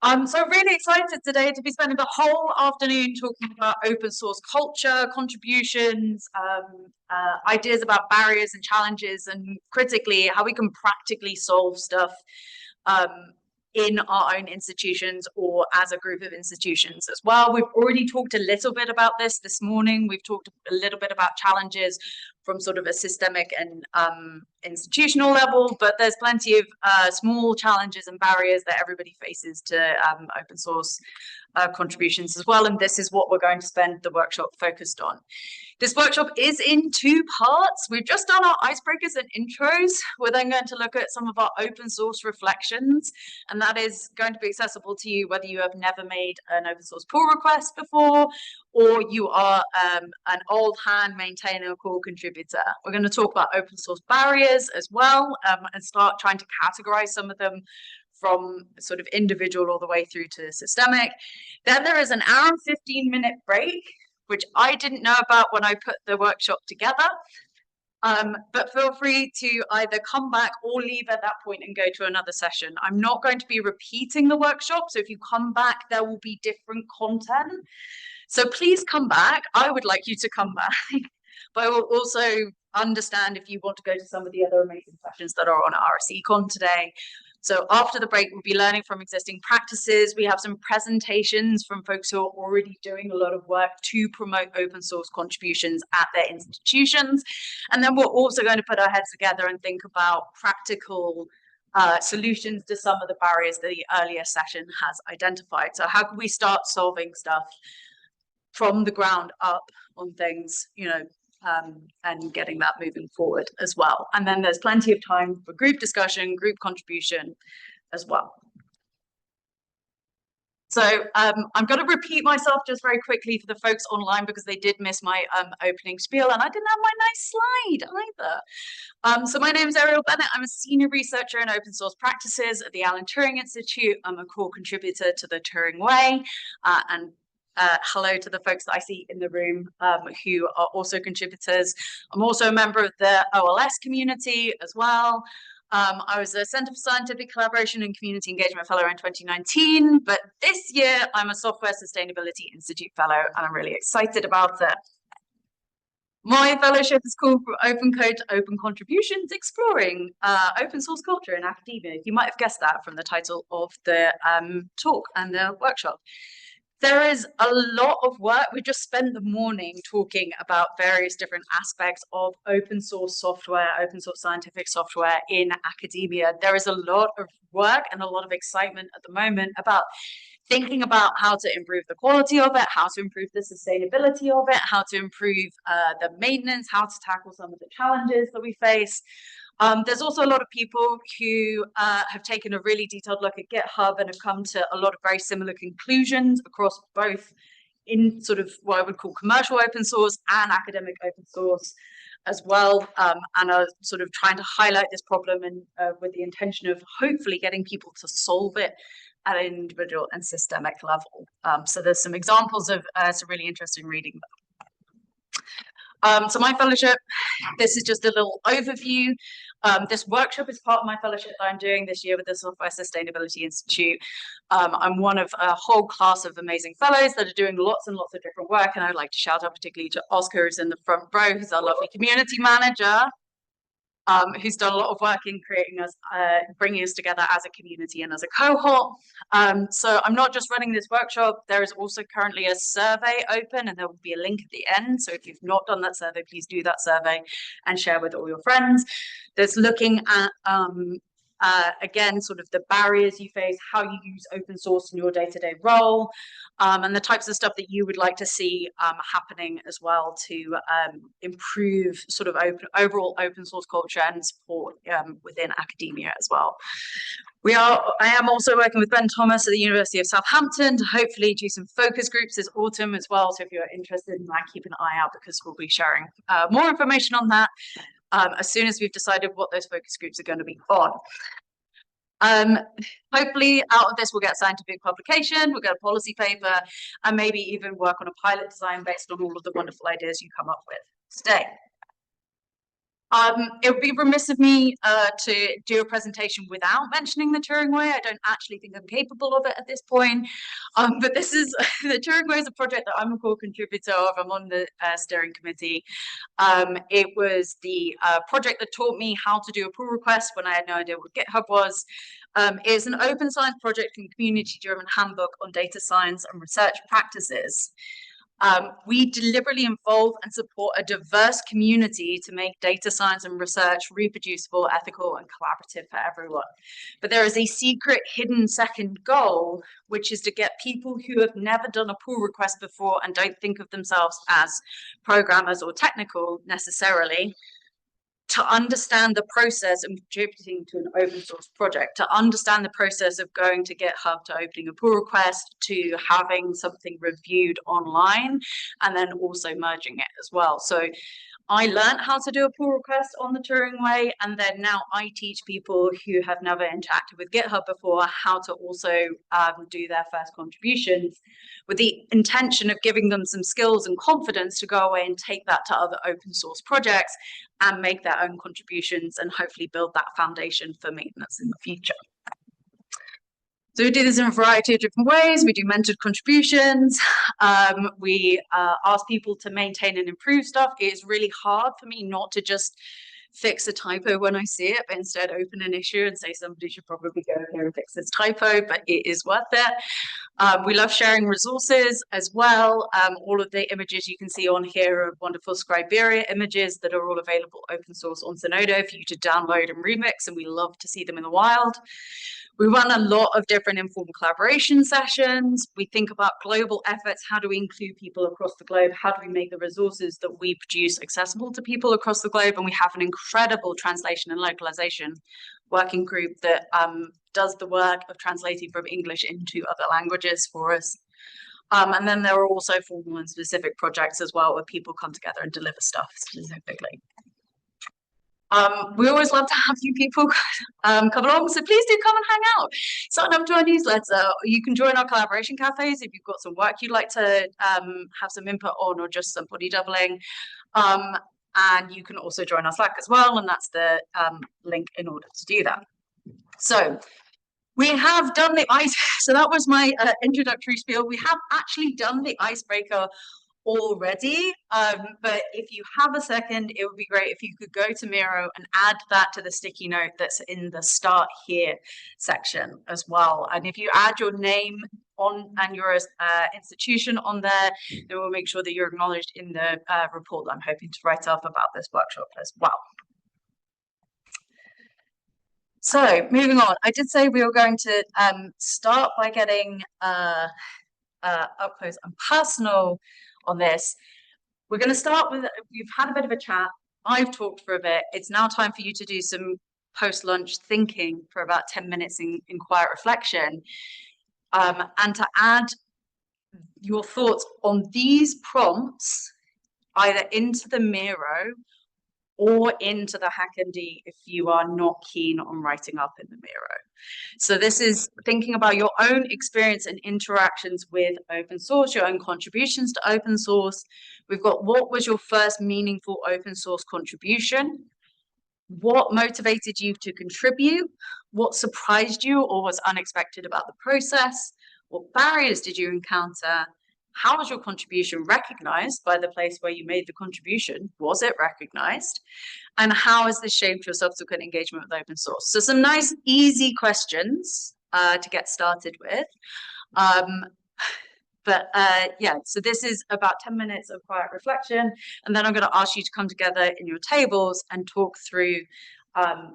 So really excited today to be spending the whole afternoon talking about open source culture, contributions, ideas about barriers and challenges, and critically, how we can practically solve stuff um, in our own institutions or as a group of institutions as well. We've already talked a little bit about this morning. We've talked a little bit about challenges from sort of a systemic and institutional level, but there's plenty of small challenges and barriers that everybody faces to open source contributions as well. And this is what we're going to spend the workshop focused on. This workshop is in two parts. We've just done our icebreakers and intros. We're then going to look at some of our open source reflections, and that is going to be accessible to you whether you have never made an open source pull request before, or you are an old hand maintainer or core contributor. We're going to talk about open source barriers as well, and start trying to categorize some of them from sort of individual all the way through to systemic. Then there is an hour and 15-minute break, which I didn't know about when I put the workshop together. But feel free to either come back or leave at that point and go to another session. I'm not going to be repeating the workshop, so if you come back, there will be different content. So please come back. I would like you to come back. But I will also understand if you want to go to some of the other amazing sessions that are on RSECon today. So after the break, we'll be learning from existing practices. We have some presentations from folks who are already doing a lot of work to promote open source contributions at their institutions. And then we're also going to put our heads together and think about practical solutions to some of the barriers that the earlier session has identified. So how can we start solving stuff from the ground up on things, and getting that moving forward as well. And then there's plenty of time for group discussion, group contribution as well. So I'm going to repeat myself just very quickly for the folks online because they did miss my opening spiel and I didn't have my nice slide either. So my name is Arielle Bennett. I'm a senior researcher in open source practices at the Alan Turing Institute. I'm a core contributor to the Turing Way, and hello to the folks that I see in the room who are also contributors. I'm also a member of the OLS community as well. I was a Center for Scientific Collaboration and Community Engagement Fellow in 2019, but this year I'm a Software Sustainability Institute Fellow, and I'm really excited about it. My fellowship is called From Open Code to Open Contributions, Exploring Open Source Culture in Academia. You might have guessed that from the title of the talk and the workshop. There is a lot of work. We just spent the morning talking about various different aspects of open source software, open source scientific software in academia. There is a lot of work and a lot of excitement at the moment about thinking about how to improve the quality of it, how to improve the sustainability of it, how to improve the maintenance, how to tackle some of the challenges that we face. There's also a lot of people who have taken a really detailed look at GitHub and have come to a lot of very similar conclusions across both in sort of what I would call commercial open source and academic open source as well, and are sort of trying to highlight this problem and with the intention of hopefully getting people to solve it at an individual and systemic level. So there's some examples of some really interesting reading. So my fellowship, this is just a little overview. This workshop is part of my fellowship that I'm doing this year with the Software Sustainability Institute. I'm one of a whole class of amazing fellows that are doing lots and lots of different work, and I'd like to shout out particularly to Oscar, who's in the front row, who's our lovely community manager, who's done a lot of work in creating us, bringing us together as a community and as a cohort. So I'm not just running this workshop. There is also currently a survey open, and there will be a link at the end. So if you've not done that survey, please do that survey and share with all your friends. There's looking at, again, sort of the barriers you face, how you use open source in your day-to-day role, and the types of stuff that you would like to see happening as well to improve sort of overall open source culture and support within academia as well. I am also working with Ben Thomas at the University of Southampton to hopefully do some focus groups this autumn as well. So if you're interested in that, keep an eye out because we'll be sharing more information on that as soon as we've decided what those focus groups are going to be on. Hopefully out of this we'll get scientific publication, we'll get a policy paper, and maybe even work on a pilot design based on all of the wonderful ideas you come up with today. It would be remiss of me to do a presentation without mentioning the Turing Way. I don't actually think I'm capable of it at this point. But this is the Turing Way is a project that I'm a core contributor of. I'm on the steering committee. It was the project that taught me how to do a pull request when I had no idea what GitHub was. It's an open science project and community-driven handbook on data science and research practices. We deliberately involve and support a diverse community to make data science and research reproducible, ethical, and collaborative for everyone. But there is a secret hidden second goal, which is to get people who have never done a pull request before and don't think of themselves as programmers or technical necessarily, to understand the process of contributing to an open source project, to understand the process of going to GitHub, to opening a pull request, to having something reviewed online, and then also merging it as well. So I learned how to do a pull request on the Turing Way, and then now I teach people who have never interacted with GitHub before how to also do their first contributions, with the intention of giving them some skills and confidence to go away and take that to other open source projects and make their own contributions and hopefully build that foundation for maintenance in the future. So we do this in a variety of different ways. We do mentored contributions. We ask people to maintain and improve stuff. It is really hard for me not to just fix a typo when I see it, but instead open an issue and say somebody should probably go here and fix this typo, but it is worth it. We love sharing resources as well. All of the images you can see on here are wonderful Scriberia images that are all available open source on Zenodo for you to download and remix, and we love to see them in the wild. We run a lot of different informal collaboration sessions. We think about global efforts. How do we include people across the globe? How do we make the resources that we produce accessible to people across the globe? And we have an incredible translation and localization working group that does the work of translating from English into other languages for us. And then there are also formal and specific projects as well, where people come together and deliver stuff specifically. We always love to have you people come along, so please do come and hang out. Sign up to our newsletter. You can join our collaboration cafes if you've got some work you'd like to have some input on, or just some body doubling. And you can also join our Slack as well, and that's the link in order to do that. So we have done the ice. So that was my introductory spiel. We have actually done the icebreaker already, but if you have a second, it would be great if you could go to Miro and add that to the sticky note that's in the Start Here section as well. And if you add your name on and your institution on there, then we'll make sure that you're acknowledged in the report that I'm hoping to write up about this workshop as well. So moving on, I did say we were going to start by getting up close and personal on this. We're going to start with, we've had a bit of a chat. I've talked for a bit. It's now time for you to do some post-lunch thinking for about 10 minutes in quiet reflection, and to add your thoughts on these prompts either into the Miro or into the HackMD if you are not keen on writing up in the Miro. So this is thinking about your own experience and interactions with open source, your own contributions to open source. We've got, what was your first meaningful open source contribution? What motivated you to contribute? What surprised you or was unexpected about the process? What barriers did you encounter? How was your contribution recognized by the place where you made the contribution? Was it recognized? And how has this shaped your subsequent engagement with open source? So some nice, easy questions to get started with. Yeah, so this is about 10 minutes of quiet reflection. And then I'm going to ask you to come together in your tables and talk through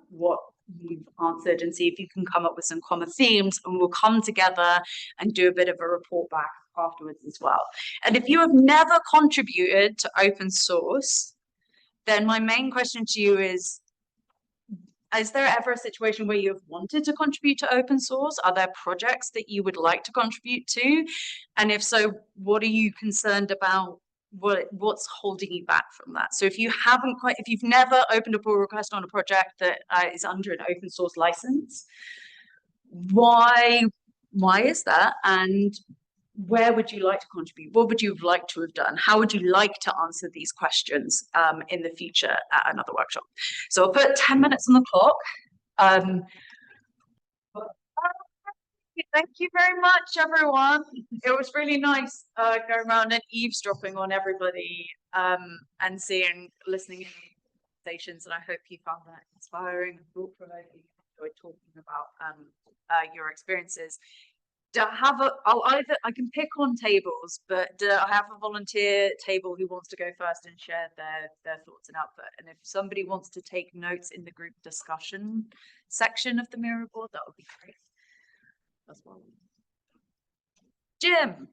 what you've answered and see if you can come up with some common themes, and we'll come together and do a bit of a report back afterwards as well. And if you have never contributed to open source, then my main question to you is there ever a situation where you've wanted to contribute to open source? Are there projects that you would like to contribute to? And if so, what are you concerned about? What's holding you back from that? So if you've never opened a pull request on a project that is under an open source license, why is that? And where would you like to contribute? What would you have liked to have done? How would you like to answer these questions in the future at another workshop? So I'll put 10 minutes on the clock. Thank you very much, everyone. It was really nice going around and eavesdropping on everybody and listening in conversations. And I hope you found that inspiring and thought-provoking. Enjoyed talking about your experiences. I can pick on tables, but I have a volunteer table who wants to go first and share their thoughts and output. And if somebody wants to take notes in the group discussion section of the Miro board, that would be great as well. Jim.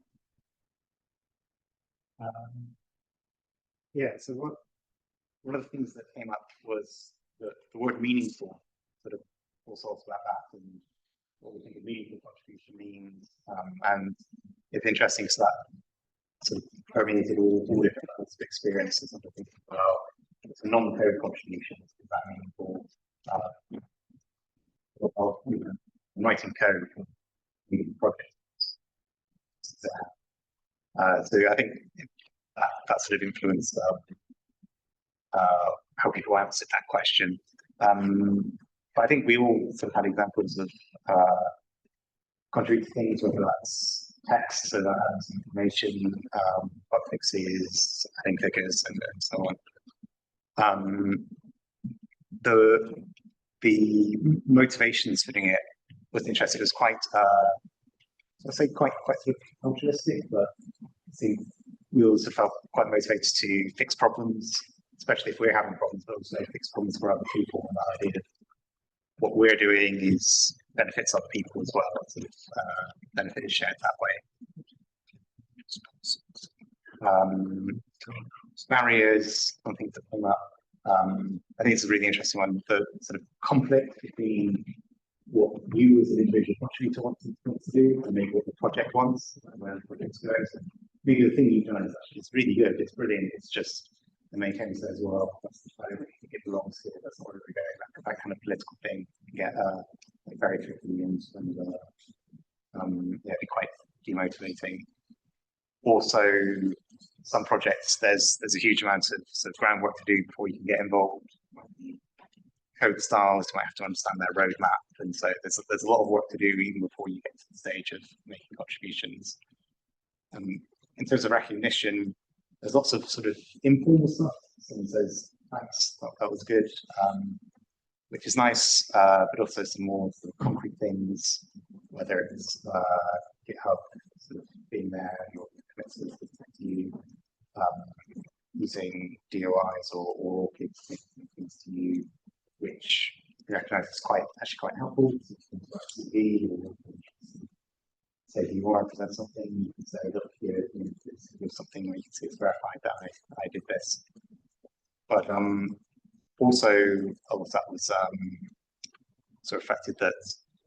Yeah, so one of the things that came up was the word meaningful, sort of all sorts about that and what we think a meaningful contribution means. And it's interesting so that sort of permeated all different levels of experiences. And I think, well, it's a non-code contribution, is that meaningful? Writing code for projects. So I think that sort of influenced how people answered that question. But I think we all sort of had examples of contributing things, whether that's text, so that's information, bug fixes, adding figures, and so on. The motivations for doing it was interesting. It was quite, I'd say quite sort of altruistic, but I think we also felt quite motivated to fix problems, especially if we're having problems, but also fix problems for other people. And that idea of what we're doing is benefits other people as well. Sort of benefit is shared that way. Barriers, some things that came up. I think it's a really interesting one. The sort of conflict between what you as an individual contributor want to do and maybe what the project wants and where the project's going. So maybe the thing you've done is actually it's really good, it's brilliant. It's just the maintainer says, well, that's the time it belongs here. That's not where we're going. That kind of political thing can get very tricky and yeah, be quite demotivating. Also, some projects there's a huge amount of sort of groundwork to do before you can get involved. Code styles, you might have to understand their roadmap, and so there's a lot of work to do even before you get to the stage of making contributions. In terms of recognition, there's lots of sort of informal stuff. Someone says, "Thanks, that was good," which is nice, but also some more sort of concrete things, whether it's GitHub sort of being there, your commitment to you, using DOIs or things to you, which we recognise is actually quite helpful. So if you want to present something, you can say, look, here's something where you can see it's verified that I did this. But also, that was sort of affected that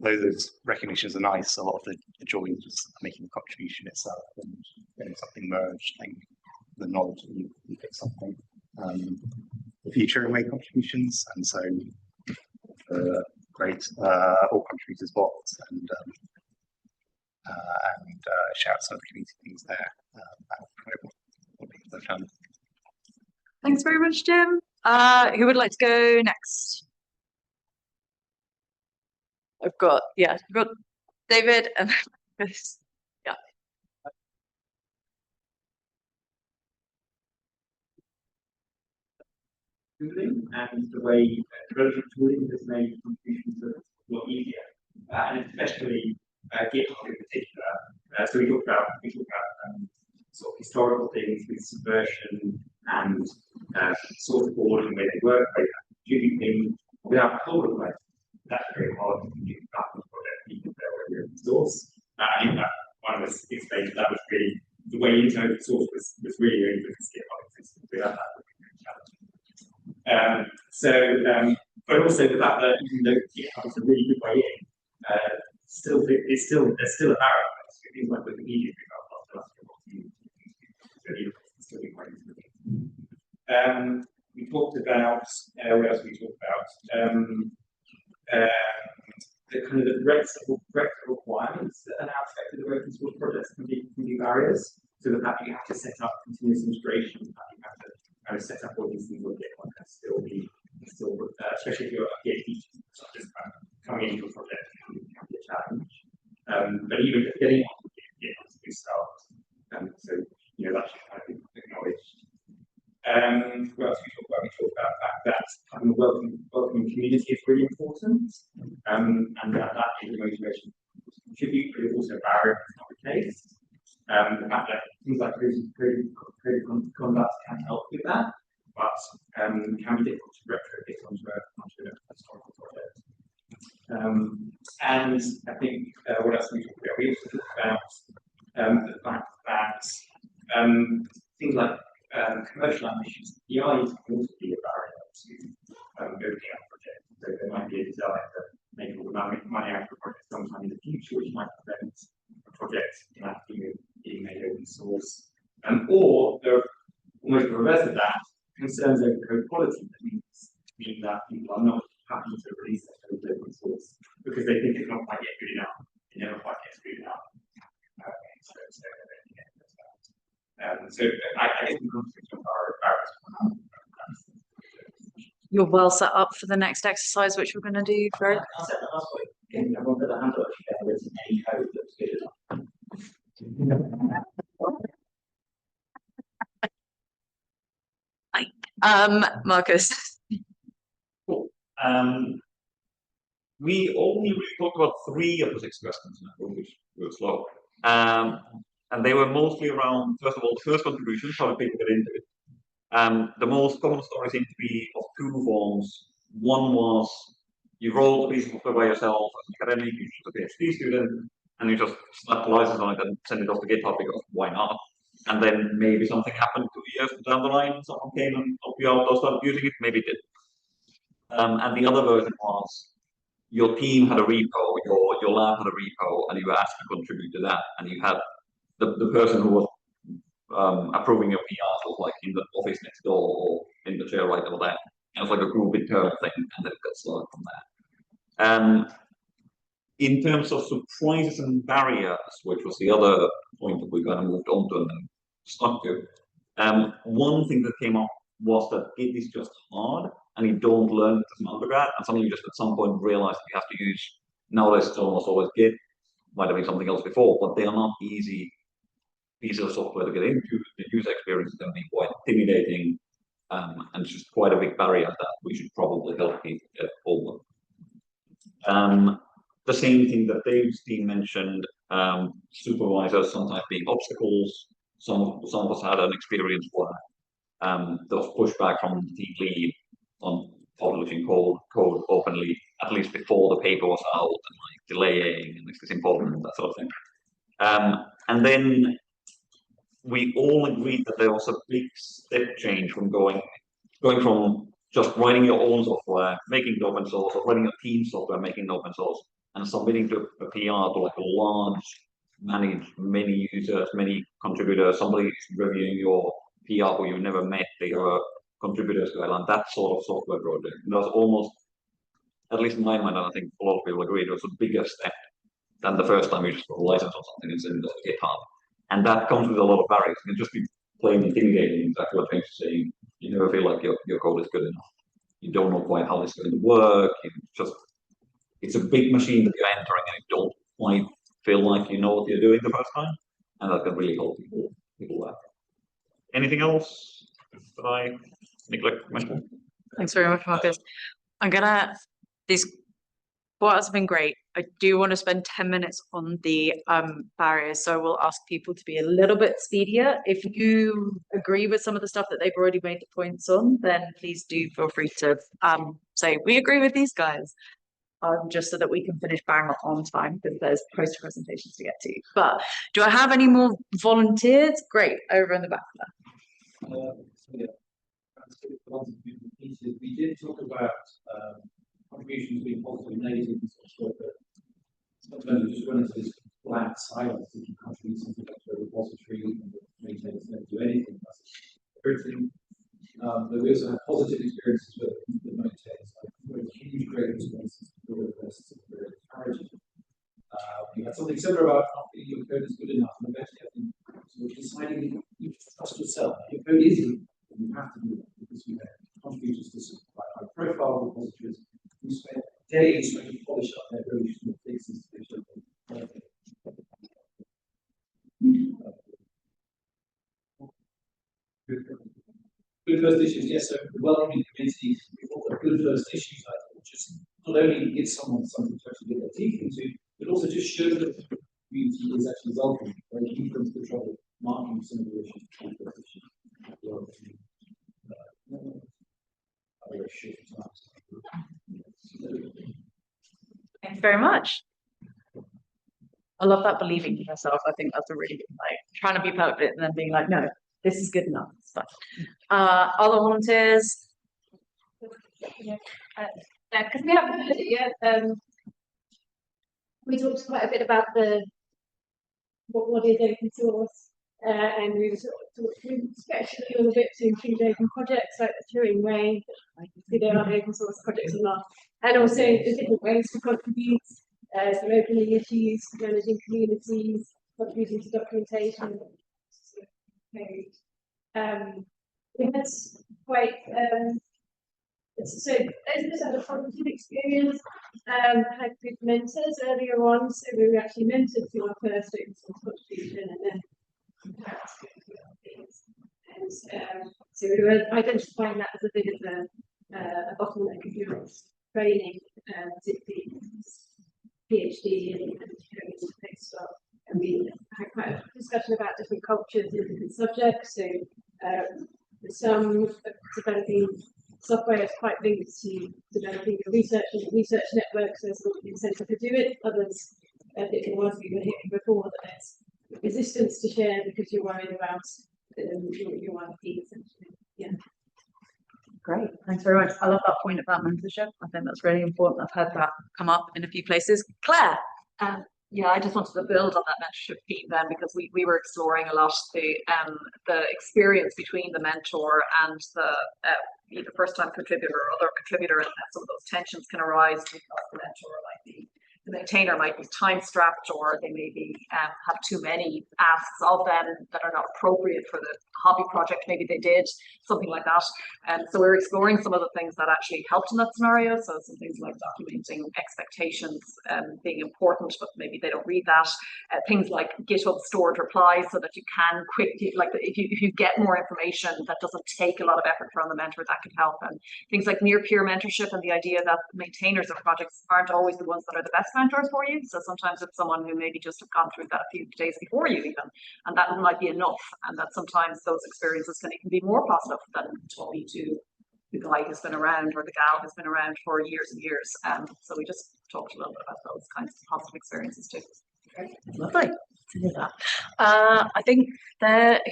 though those recognitions are nice, a lot of the joy is just making the contribution itself and getting something merged, like the knowledge that you fix something. The future away contributions, and so great all contributors bots and shouts out the community things there. Thanks very much, Jim. Who would like to go next? I've got David and Chris. Yeah. Tooling and the way development tooling has made contributions a lot easier, and especially GitHub in particular. So we talked about sort of historical things with subversion and source code and where they work, doing things without code away. That's very hard to do that project, even if they're open source. I think that one of us explained that was really the way into open source was really only because GitHub existed. Without that would be a challenge. But also the fact that even though GitHub is a really good way in, there's still a barrier. Things like Wikipedia, for example, we talked about what else we talked about? The kind of the breadth of requirements. requirements that are now expected of open source projects can be barriers. So the fact that you have to set up continuous integration, the fact that you have to kind of set up all these things on GitHub can still be, especially if you're a PhD student, such as coming into a project can be a challenge. But even getting onto GitHub is a good start. So you know that should kind of be acknowledged. What else we talk about? We talk about the fact that having a welcoming community is really important, and that is the motivation to contribute, but it's also a barrier if it's not the case. The fact that things like code conduct can help with that, but can be difficult to retrofit onto a historical project. And I think what else we talk about? We also talk about the fact that things like commercial ambitions, the AI can also be a barrier to opening up projects. So there might be a desire to make all the money out of the project sometime in the future, which might prevent a project being made open source. Or there are almost the reverse of that, concerns over code quality that mean that people are not happy to release their code open source because they think it's not quite yet good enough. It never quite gets good enough. So I guess we concentrate on our barriers. You're well set up for the next exercise, which we're going to do, Greg. I said that last week. Everyone put their hand up if you've ever written any code that's good enough. Marcus. Cool. We only really talked about 3 of the 6 questions, which were slow. And they were mostly around, first of all, the first contributions, how did people get into it? The most common story seemed to be of 2 forms. One was you wrote a piece of software by yourself as an academic, you were a PhD student, and you just slapped the license on it and sent it off to GitHub because why not? And then maybe something happened 2 years down the line, someone came and helped you out or started using it, maybe it did. And the other version was your team had a repo, your lab had a repo, and you were asked to contribute to that, and you had the person who was approving your PRs was like in the office next door or in the chair right over there. It was like a group internal thing, and then it got started from there. In terms of surprises and barriers, which was the other point that we kind of moved on to and then stuck to, one thing that came up was that Git is just hard, and you don't learn it as an undergrad, and suddenly you just at some point realize that you have to use, nowadays it's almost always Git, might have been something else before, but they are not easy piece of software to get into. The user experience is going to be quite intimidating, and it's just quite a big barrier that we should probably help people get over. The same thing that Dave's team mentioned, supervisors sometimes being obstacles. Some of us had an experience where there was pushback from the team lead on publishing code openly, at least before the paper was out, and like delaying, and it's important, and that sort of thing. And then we all agreed that there was a big step change from going from just writing your own software, making it open source, or writing a team software, making it open source, and submitting to a PR to like a large, managed, many users, many contributors, somebody reviewing your PR who you never met, they are contributors to it, and that sort of software project. It was almost, at least in my mind, and I think a lot of people agree, it was a bigger step than the first time you just put a license on something and send it to GitHub. And that comes with a lot of barriers. It can just be plain intimidating, exactly what James is saying. You never feel like your code is good enough. You don't know quite how it's going to work. It's a big machine that you're entering, and you don't quite feel like you know what you're doing the first time. And that can really help people out. Anything else that I neglect mention? Thanks very much, Marcus. These quarters have been great. I do want to spend 10 minutes on the barriers, so I will ask people to be a little bit speedier. If you agree with some of the stuff that they've already made the points on, then please do feel free to say, we agree with these guys, just so that we can finish bang on time, because there's poster presentations to get to. But do I have any more volunteers? Great, over in the back there. We did talk about contributions being positive and negative and such, but sometimes you just run into this flat silence if you contribute something to a repository and maintainers don't do anything. But we also have positive experiences with the maintainers, like huge great responses to pull requests and very encouraging. You had something similar about not feeling your code is good enough, and eventually I think sort of deciding you trust yourself. Your code isn't, you have to do that because you have contributors to some quite high profile repositories who spend days trying to polish up their very small fixes to make sure they're perfect. Good first issues, yes. So welcoming community, good first issues, I think, just not only give someone something to actually get their teeth into, but also just show that the community is actually welcome. Where you come to the trouble of marking some of the issues. Thanks very much. I love that believing in yourself. I think that's a really good, like, trying to be perfect and then being like, no, this is good enough. It's fine. Other volunteers? Yeah, because we haven't heard it yet. We talked quite a bit about what is open source, and we were sort of talking especially a little bit to include open projects like the Turing Way, like see they are open source projects or not, and also the different ways to contribute, so opening issues, managing communities, contributing to documentation. We had quite so those had a positive experience, had good mentors earlier on, so we were actually mentored to our first open source contribution, and then so we were identifying that as a bit of a bottleneck of your training, particularly PhD and postdoc. And we had quite a discussion about different cultures and different subjects. So some developing software is quite linked to developing a research network, so there's an incentive to do it. Others, I think the ones we were hearing before, that there's resistance to share because you're worried about your IP, essentially. Yeah. Great, thanks very much. I love that point about mentorship. I think that's really important. I've heard that come up in a few places. Claire? Yeah, I just wanted to build on that mentorship theme then, because we were exploring a lot the experience between the mentor and the either first-time contributor or other contributor, and some of those tensions can arise because the mentor might be, the maintainer might be time-strapped, or they maybe have too many asks of them that are not appropriate for the hobby project. Maybe they did something like that. So we're exploring some of the things that actually helped in that scenario. So some things like documenting expectations being important, but maybe they don't read that. Things like GitHub stored replies so that you can quickly, like if you get more information that doesn't take a lot of effort from the mentor, that could help. And things like near-peer mentorship, and the idea that maintainers of projects aren't always the ones that are the best mentors for you. So sometimes it's someone who maybe just have gone through that a few days before you even, and that might be enough. And that sometimes those experiences can even be more positive than talking to the guy who's been around or the gal who's been around for years and years. So we just talked a little bit about those kinds of positive experiences too. Lovely to hear that. I think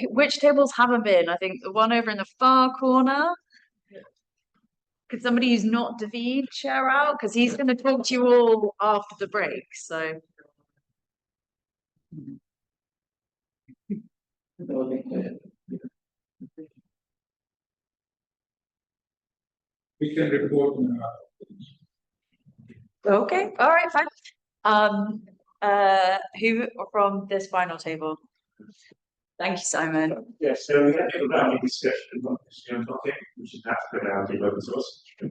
which tables haven't been? I think the one over in the far corner. Could somebody who's not David share out? Because he's going to talk to you all after the break. So. We can report on Okay, all right, fine. Who from this final table? Thank you, Simon. Yes, so we had a round discussion on this topic, which is perhaps good out in open source. So,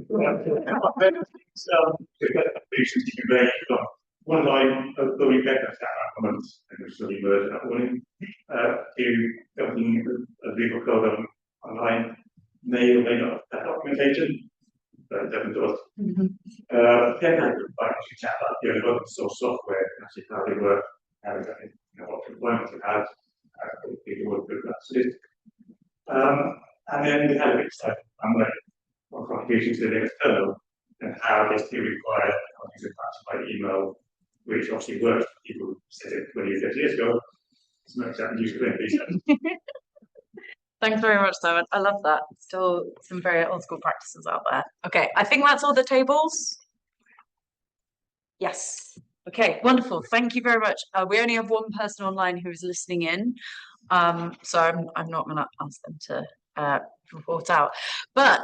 to get the patients to be very on one line, though we get that comments and we're studying word that morning, to something a legal code online may or may not have documentation, but it definitely does. Then I could actually chat about the open source software, actually how they work, how they, what requirements it has. People would put that. And then we had a bit of what contributions to the external and how this can require contributions by email, which obviously works. People said it 20 or 30 years ago. It's not exactly user friendly. Thanks very much, Simon. I love that. Still some very old school practices out there. Okay, I think that's all the tables. Yes. Okay, wonderful. Thank you very much. We only have one person online who is listening in, so I'm not going to ask them to report out. But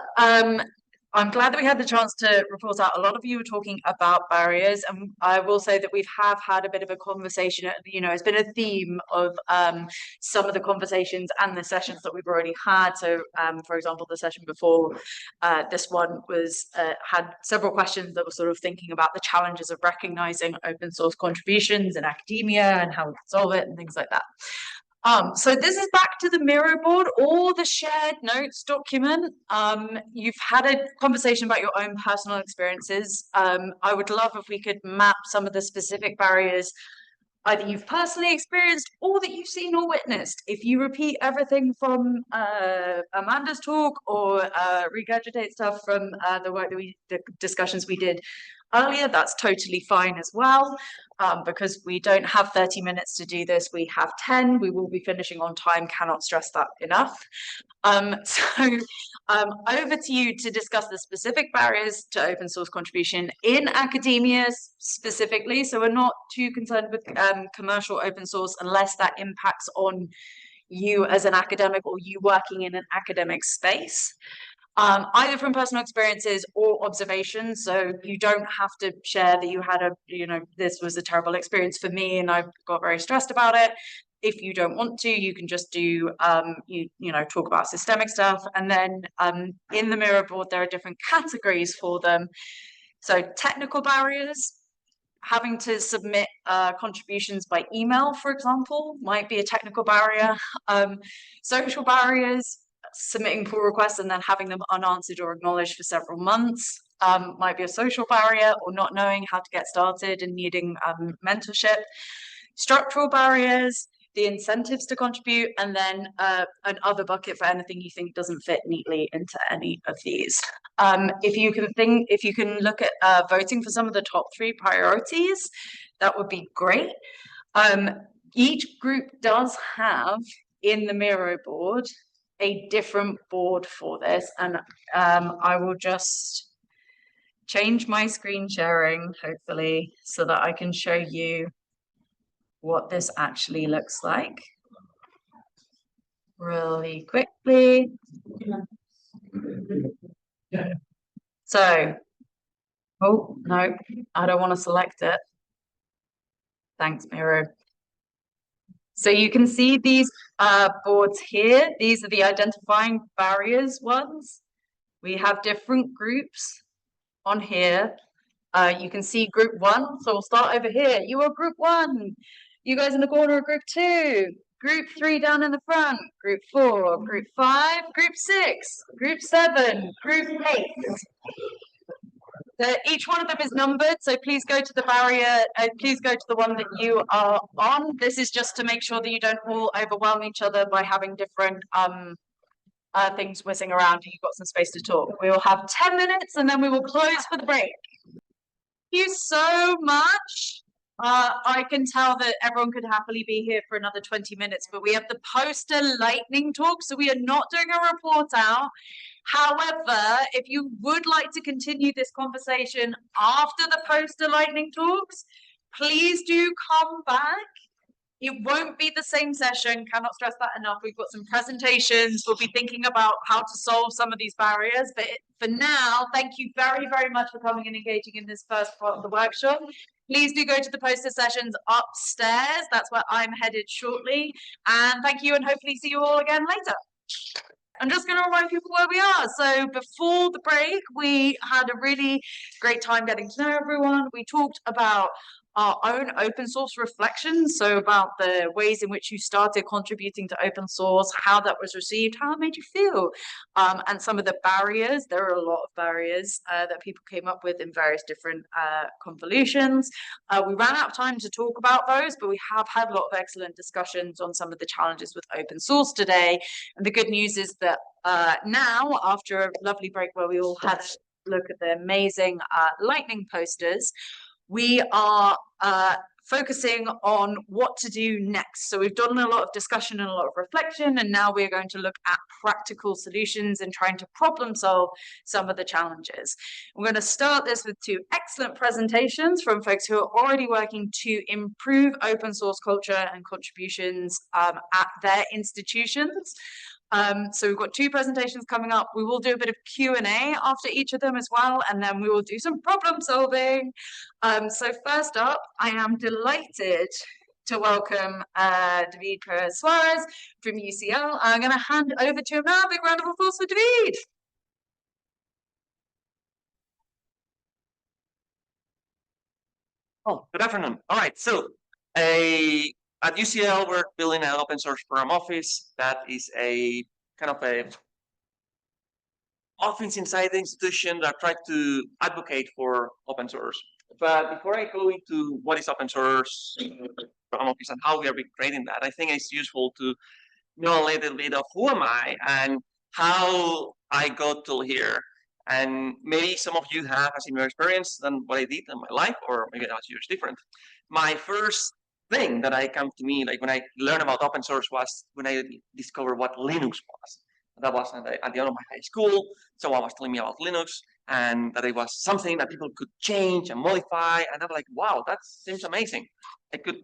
I'm glad that we had the chance to report out. A lot of you were talking about barriers, and I will say that we have had a bit of a conversation. You know, it's been a theme of some of the conversations and the sessions that we've already had. So, for example, the session before this one was had several questions that were sort of thinking about the challenges of recognizing open source contributions in academia and how we can solve it and things like that. So this is back to the Miro board or the shared notes document. You've had a conversation about your own personal experiences. I would love if we could map some of the specific barriers either you've personally experienced or that you've seen or witnessed. If you repeat everything from Amanda's talk or regurgitate stuff from the discussions we did earlier, that's totally fine as well, because we don't have 30 minutes to do this. We have 10. We will be finishing on time. Cannot stress that enough. Over to you to discuss the specific barriers to open source contribution in academia specifically. So we're not too concerned with commercial open source unless that impacts on you as an academic or you working in an academic space. Either from personal experiences or observations. So you don't have to share that you had this was a terrible experience for me and I got very stressed about it. If you don't want to, you can just do, talk about systemic stuff. And then in the Miro board, there are different categories for them. So technical barriers, having to submit contributions by email, for example, might be a technical barrier. Social barriers, submitting pull requests and then having them unanswered or acknowledged for several months might be a social barrier, or not knowing how to get started and needing mentorship. Structural barriers, the incentives to contribute, and then another bucket for anything you think doesn't fit neatly into any of these. If you can look at voting for some of the top 3 priorities, that would be great. Each group does have in the Miro board a different board for this, and I will just change my screen sharing, hopefully, so that I can show you what this actually looks like really quickly. So, oh no, I don't want to select it. Thanks, Miro. So you can see these boards here. These are the identifying barriers ones. We have different groups on here. You can see group 1. So we'll start over here. You are group 1. You guys in the corner are group 2. Group 3 down in the front. Group 4. Group 5. Group 6. Group 7. Group 8. Each one of them is numbered, so please go to the barrier, please go to the one that you are on. This is just to make sure that you don't all overwhelm each other by having different things whizzing around and you've got some space to talk. We will have 10 minutes and then we will close for the break. Thank you so much. I can tell that everyone could happily be here for another 20 minutes, but we have the poster lightning talk, so we are not doing a report out. However, if you would like to continue this conversation after the poster lightning talks, please do come back. It won't be the same session, cannot stress that enough. We've got some presentations. We'll be thinking about how to solve some of these barriers. But for now, thank you very, very much for coming and engaging in this first part of the workshop. Please do go to the poster sessions upstairs. That's where I'm headed shortly. And thank you, and hopefully see you all again later. I'm just going to remind people where we are. So before the break, we had a really great time getting to know everyone. We talked about our own open source reflections, so about the ways in which you started contributing to open source, how that was received, how it made you feel, and some of the barriers. There are a lot of barriers that people came up with in various different convolutions. We ran out of time to talk about those, but we have had a lot of excellent discussions on some of the challenges with open source today. And the good news is that now, after a lovely break where we all had a look at the amazing lightning posters, we are focusing on what to do next. So we've done a lot of discussion and a lot of reflection, and now we're going to look at practical solutions and trying to problem solve some of the challenges. We're going to start this with 2 excellent presentations from folks who are already working to improve open source culture and contributions at their institutions. So we've got 2 presentations coming up. We will do a bit of Q&A after each of them as well, and then we will do some problem solving. So first up, I am delighted to welcome David Perez Suarez from UCL. I'm going to hand over to him now. Big round of applause for David. Oh, good afternoon. All right, so at UCL, we're building an open source program office that is a kind of a office inside the institution that tries to advocate for open source. But before I go into what is open source program office and how we are creating that, I think it's useful to know a little bit of who am I and how I got to here. And maybe some of you have a similar experience than what I did in my life, or maybe that's yours different. My first thing that I come to me, like when I learned about open source, was when I discovered what Linux was. That was at the end of my high school. Someone was telling me about Linux and that it was something that people could change and modify. And I'm like, wow, that seems amazing. I could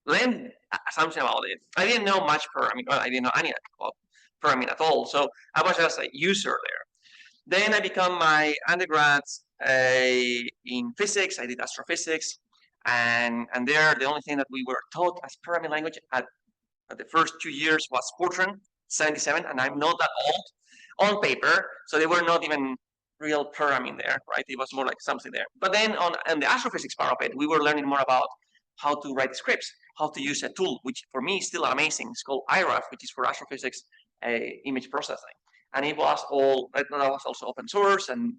learn something about it. I didn't know much programming. Well, I didn't know any about programming at all. So I was just a user there. Then I become my undergrad in physics. I did astrophysics. And there, the only thing that we were taught as programming language at the first 2 years was Fortran 77. And I'm not that old on paper. So they were not even real programming there, right? It was more like something there. But then on the astrophysics part of it, we were learning more about how to write scripts, how to use a tool, which for me is still amazing. It's called IRAF, which is for astrophysics image processing. And it was all, that was also open source, and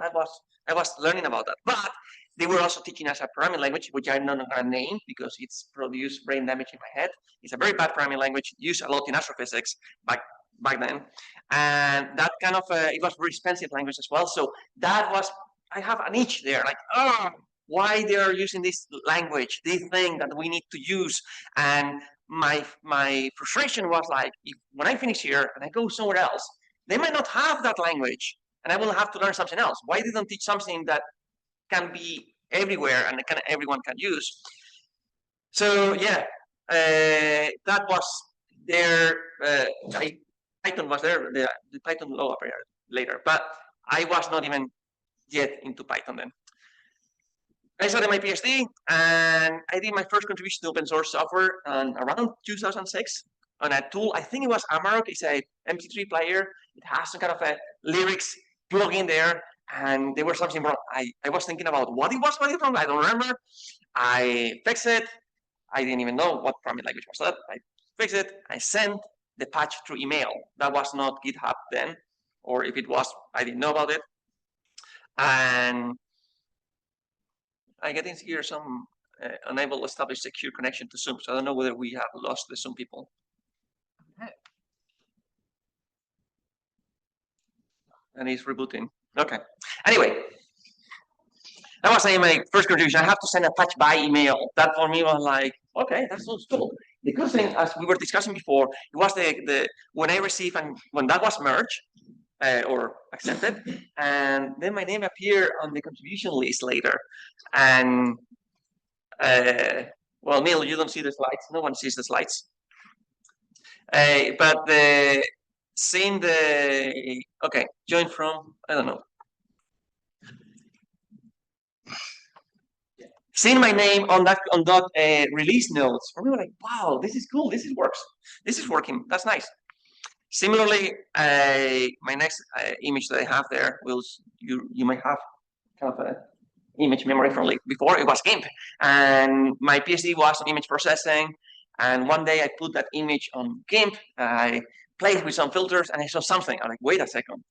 I was learning about that. But they were also teaching us a programming language, which I'm not going to name because it's produced brain damage in my head. It's a very bad programming language, used a lot in astrophysics back then. And that kind of, it was very expensive language as well. So that was, I have an itch there, like, why they are using this language, this thing that we need to use. And my frustration was like, when I finish here and I go somewhere else, they might not have that language and I will have to learn something else. Why didn't teach something that can be everywhere and everyone can use? So yeah, that was there. Python was there, the Python law appeared later, but I was not even yet into Python then. I started my PhD and I did my first contribution to open source software around 2006 on a tool. I think it was Amarok. It's a MP3 player. It has some kind of a lyrics plugin there, and there was something wrong. I was thinking about what it was wrong. I don't remember. I fixed it. I didn't even know what programming language was that. I fixed it. I sent the patch through email. That was not GitHub then, or if it was, I didn't know about it. And I get in here some unable to establish secure connection to Zoom. So I don't know whether we have lost the Zoom people. And he's rebooting. Okay. Anyway, that was my first contribution. I have to send a patch by email. That for me was like, okay, that sounds cool. The good thing, as we were discussing before, it was the when I received and when that was merged or accepted, and then my name appeared on the contribution list later. And well, Neil, you don't see the slides. No one sees the slides. But seeing the okay, join from, I don't know. Seeing my name on that release notes, for me, like, wow, this is cool. This works. This is working. That's nice. Similarly, my next image that I have there will you might have kind of a image memory from before. It was GIMP, and my PhD was on image processing. And one day I put that image on GIMP. I played with some filters, and I saw something. I'm like, wait a second.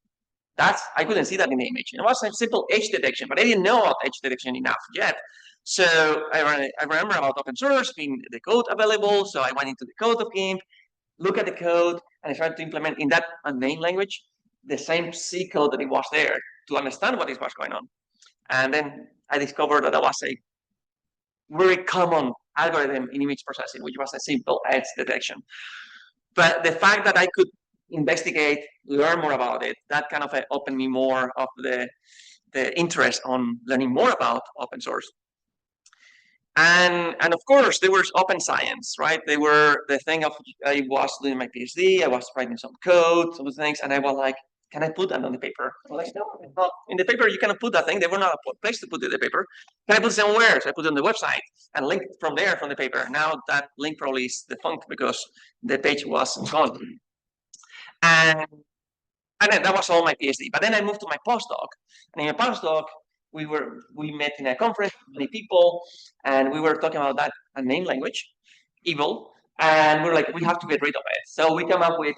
I couldn't see that in the image. It was a simple edge detection, but I didn't know about edge detection enough yet. So I remember about open source being the code available. So I went into the code of GIMP, look at the code, and I tried to implement in that main language the same C code that it was there to understand what was going on. And then I discovered that there was a very common algorithm in image processing, which was a simple edge detection. But the fact that I could investigate, learn more about it, that kind of opened me more of the interest on learning more about open source. And of course, there was open science, right? They were the thing of, I was doing my PhD, I was writing some code, some things, and I was like, can I put that on the paper? I was like, no, not in the paper, you cannot put that thing. They were not a place to put it in the paper. Can I put it somewhere? So I put it on the website and link from there from the paper. Now that link probably is defunct because the page was gone. And then that was all my PhD. But then I moved to my postdoc. And in my postdoc, we met in a conference, many people, and we were talking about that a name language, evil, and we're like, we have to get rid of it. So we come up with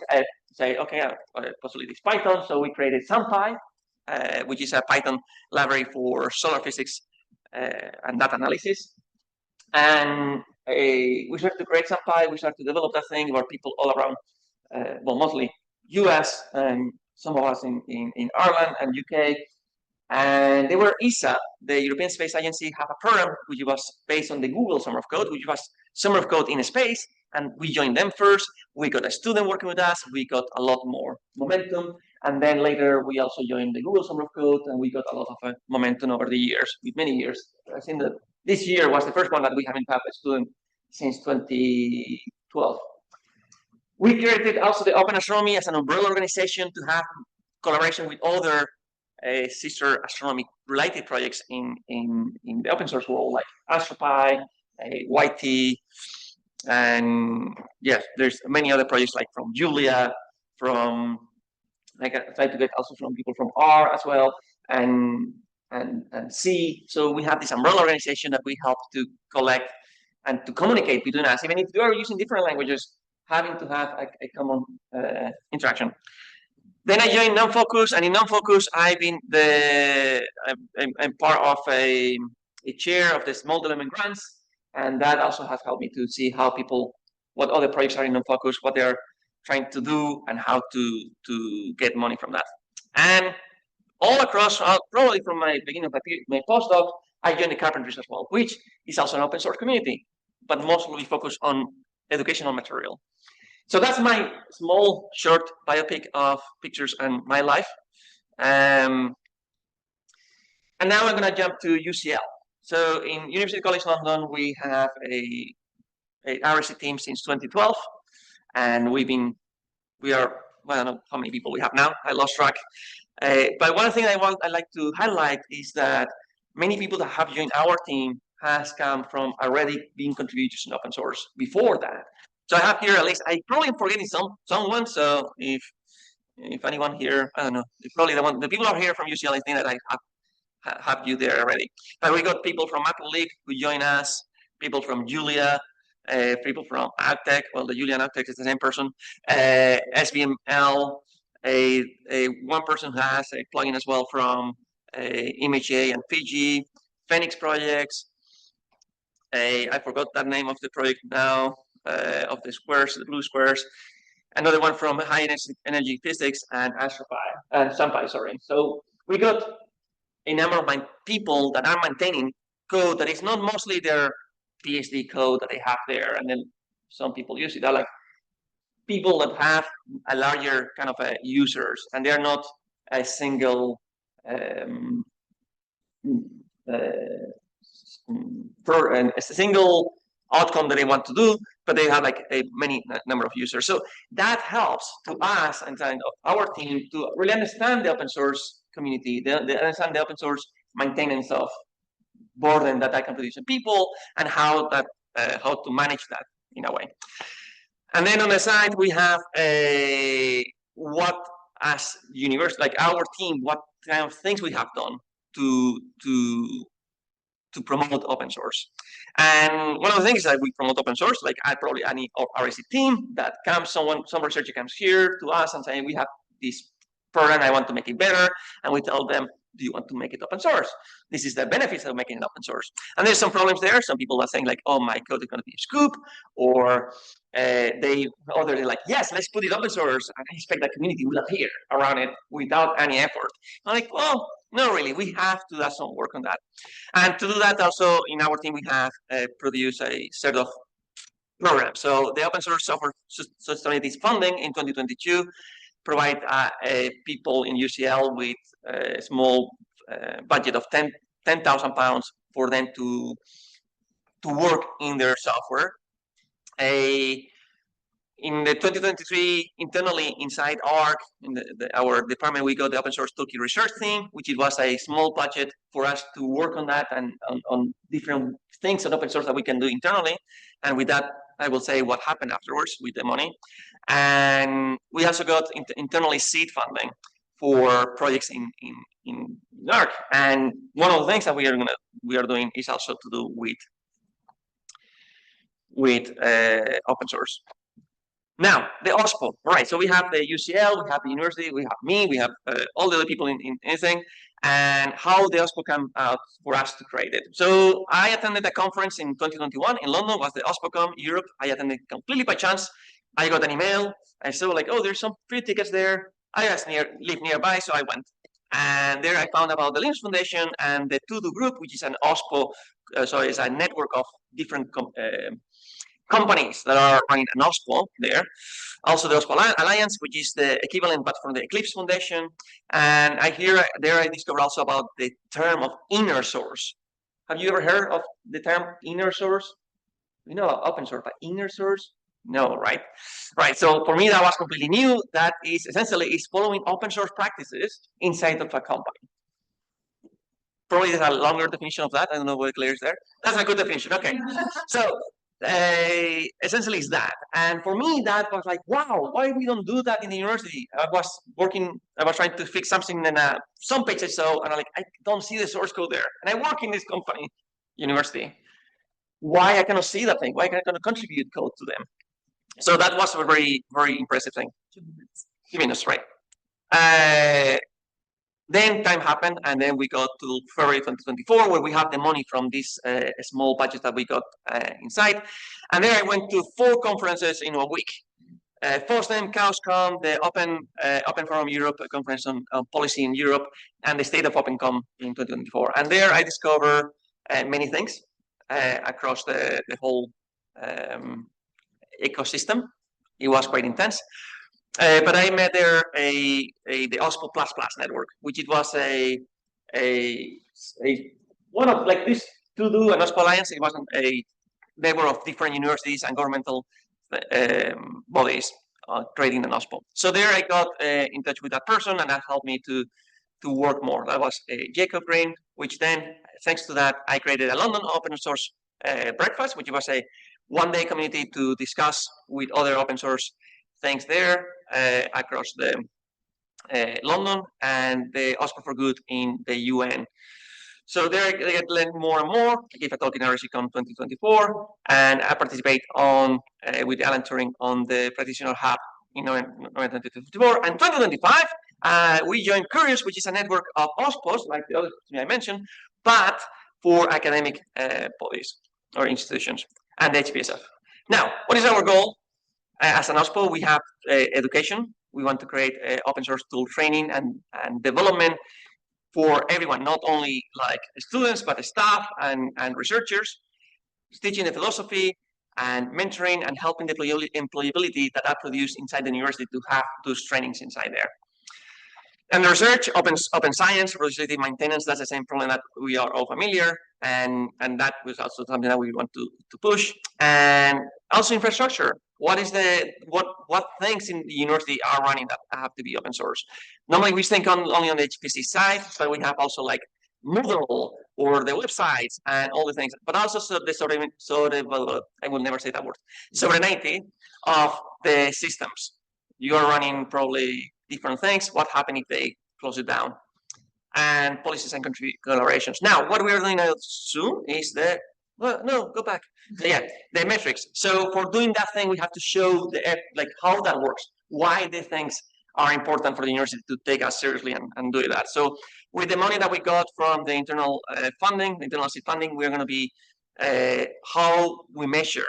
possibly this Python. So we created SumPy, which is a Python library for solar physics and data analysis. And we started to create SumPy. We started to develop that thing where people all around, mostly US and some of us in Ireland and UK. And they were ESA, the European Space Agency, have a program which was based on the Google Summer of Code, which was Summer of Code in space. And we joined them first. We got a student working with us. We got a lot more momentum. And then later, we also joined the Google Summer of Code, and we got a lot of momentum over the years, with many years. I think that this year was the first one that we haven't had a student since 2012. We created also the Open Astronomy as an umbrella organization to have collaboration with other sister astronomy related projects in the open source world, like AstroPy, YT, and yes, there's many other projects like from Julia, from like I tried to get also from people from R as well, and C. So we have this umbrella organization that we help to collect and to communicate between us, even if we are using different languages, having to have a common interaction. Then I joined NonFocus, and in NonFocus, I'm part of a chair of the small development grants, and that also has helped me to see how what other projects are in NonFocus, what they're trying to do, and how to get money from that. And all across, probably from my beginning of my postdoc, I joined the Carpentries as well, which is also an open source community, but mostly focused on educational material. So that's my small, short biopic of pictures and my life. And now I'm going to jump to UCL. So in University College London, we have a RSC team since 2012, and we are, well, I don't know how many people we have now. I lost track. But one thing I like to highlight is that many people that have joined our team has come from already being contributors in open source before that. So I have here a list. I probably am forgetting someone. So if anyone here, I don't know, probably the people are here from UCL. I think that I have you there already. But we got people from Apple League who join us, people from Julia, people from AgTech. Well, the Julia and AgTech is the same person. SBML, one person who has a plugin as well from ImageA and Fiji, Phoenix projects. I forgot that name of the project now. Of the squares, the blue squares. Another one from high energy physics and AstroPy and SumPy, sorry. So we got a number of people that are maintaining code that is not mostly their PhD code that they have there, and then some people use it. They're like people that have a larger kind of users, and they're not a single outcome that they want to do, but they have like a many number of users. So that helps to us and our team to really understand the open source community, understand the open source maintenance of burden that can produce in people, and how to manage that in a way. And then on the side we have what as university, like our team, what kind of things we have done to promote open source. And one of the things that we promote open source, like any RSC team that comes, some researcher comes here to us and saying, we have this program, I want to make it better. And we tell them, do you want to make it open source? This is the benefits of making it open source. And there's some problems there. Some people are saying like, oh, my code is going to be a scoop, or they're like, yes, let's put it open source. And I expect the community will appear around it without any effort. I'm like, well, no, really, we have to do some work on that. And to do that, also in our team, we have produced a set of programs. So the Open Source Software Sustainability Funding in 2022 provide people in UCL with a small budget of £10,000 for them to work in their software. In the 2023, internally inside ARC, in our department, we got the open source toolkit research team, which it was a small budget for us to work on that and on different things on open source that we can do internally. And with that, I will say what happened afterwards with the money. And we also got internally seed funding for projects in ARC. And one of the things that we are doing is also to do with open source. Now, the OSPO, right? So we have the UCL, we have the university, we have me, we have all the other people in anything, and how the OSPO came out for us to create it. So I attended a conference in 2021 in London, was the OSPOCom Europe. I attended completely by chance. I got an email. I saw like, oh, there's some free tickets there. I just live nearby, so I went. And there I found about the Linux Foundation and the To-Do group, which is an OSPO, so it's a network of different companies that are running an OSPO there. Also the OSPO Alliance, which is the equivalent, but from the Eclipse Foundation. And I discovered also about the term of inner source. Have you ever heard of the term inner source? You know, open source, but inner source? No, right? Right, so for me, that was completely new. That is essentially following open source practices inside of a company. Probably there's a longer definition of that. I don't know whether Claire is there. That's a good definition, okay. So, essentially is that. And for me, that was like, wow, why we don't do that in the university? I was trying to fix something in some page I saw, and I'm like, I don't see the source code there. And I work in this company, university. Why I cannot see that thing? Why can I cannot contribute code to them? So that was a very, very impressive thing. 2 minutes, right. Then time happened, and then we got to February 2024, where we have the money from this small budget that we got inside. And there I went to 4 conferences in a week. FOSDEM, ChaosCon, the Open Forum Europe conference on policy in Europe, and the State of OpenCom in 2024. And there I discovered many things across the whole ecosystem. It was quite intense. But I met there the OSPO++ network, which it was a one of like this To-Do and OSPO Alliance. It wasn't a network of different universities and governmental bodies creating an OSPO. So there I got in touch with that person, and that helped me to work more. That was Jacob Green, which then, thanks to that, I created a London open source breakfast, which was a one-day community to discuss with other open source things there across the London, and the OSPO for Good in the UN. So there I get learned more and more. I gave a talk in RSCon 2024, and I participate on with Alan Turing on the Practitioner Hub in November 2024. And 2025, we joined Curious, which is a network of OSPOs, like the other I mentioned, but for academic bodies or institutions, and the HPSF. Now, what is our goal? As an OSPO, we have education. We want to create open source tool training and development for everyone, not only like students, but staff and researchers, teaching the philosophy and mentoring and helping the employability that are produced inside the university to have those trainings inside there. And the research, open science, reusability, maintenance, that's the same problem that we are all familiar. And that was also something that we want to push. And also infrastructure. What things in the university are running that have to be open source? Normally we think only on the HPC side, but we have also like Moodle or the websites and all the things, but also I will never say that word, sovereignty of the systems. You are running probably different things. What happens if they close it down? And policies and collaborations. Now, what we are doing soon is the metrics. So for doing that thing, we have to show how that works, why the things are important for the university to take us seriously and do that. So with the money that we got from the internal funding, the internal seed funding, we're going to be how we measure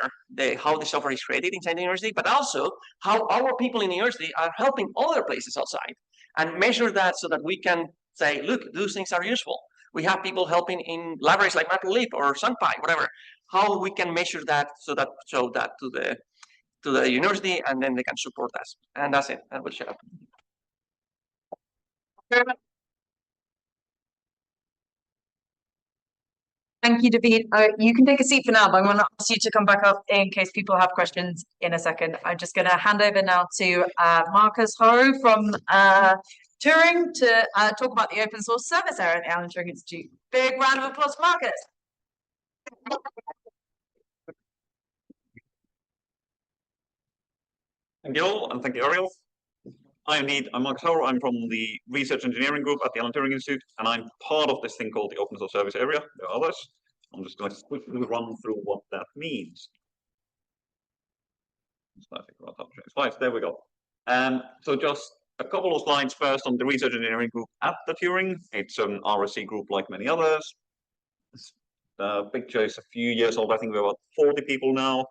how the software is created inside the university, but also how our people in the university are helping other places outside, and measure that so that we can say, look, those things are useful. We have people helping in libraries like Matplotlib or SunPy, whatever. How we can measure that show that to the university, and then they can support us. And that's it. I will shut up. Thank you, David. You can take a seat for now, but I'm going to ask you to come back up in case people have questions in a second. I'm just going to hand over now to Markus Hauru from Turing to talk about the open source service area at the Alan Turing Institute. Big round of applause for Markus. Thank you all, and thank you, Arielle. I'm Markus Hauru. I'm from the research engineering group at the Alan Turing Institute, and I'm part of this thing called the open source service area. There are others. I'm just going to quickly run through what that means. Slides. There we go. So just a couple of slides first on the research engineering group at the Turing. It's an RSC group like many others. The picture is a few years old. I think we're about 40 people now,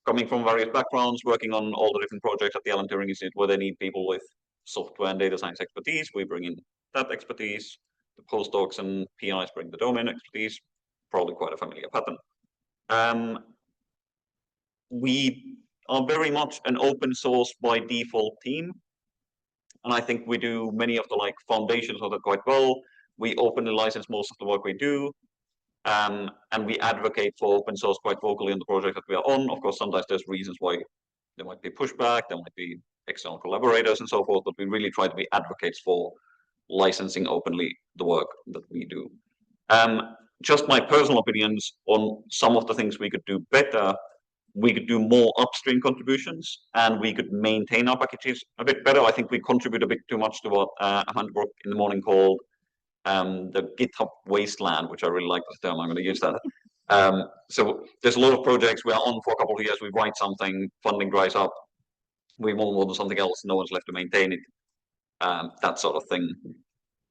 coming from various backgrounds, working on all the different projects at the Alan Turing Institute where they need people with software and data science expertise. We bring in that expertise. The postdocs and PIs bring the domain expertise. Probably quite a familiar pattern. We are very much an open source by default team. And I think we do many of the foundations of that quite well. We openly license most of the work we do. And we advocate for open source quite vocally on the project that we are on. Of course, sometimes there's reasons why there might be pushback, there might be external collaborators and so forth, but we really try to be advocates for licensing openly the work that we do. Just my personal opinions on some of the things we could do better. We could do more upstream contributions, and we could maintain our packages a bit better. I think we contribute a bit too much to what Ahmed Brook in the morning called the GitHub wasteland, which I really like this term. I'm going to use that. So there's a lot of projects we are on for a couple of years. We write something, funding dries up, we move on to something else, no one's left to maintain it, that sort of thing.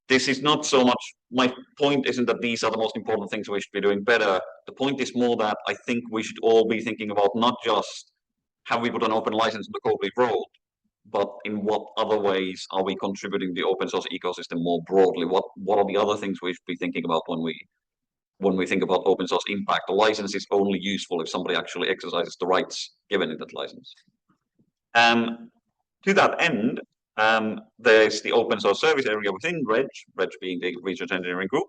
This is not so much, my point isn't that these are the most important things we should be doing better. The point is more that I think we should all be thinking about not just have we put an open license in the code we wrote, but in what other ways are we contributing the open source ecosystem more broadly? What are the other things we should be thinking about when we think about open source impact? The license is only useful if somebody actually exercises the rights given in that license. To that end, there's the open source service area within Reg being the research engineering group.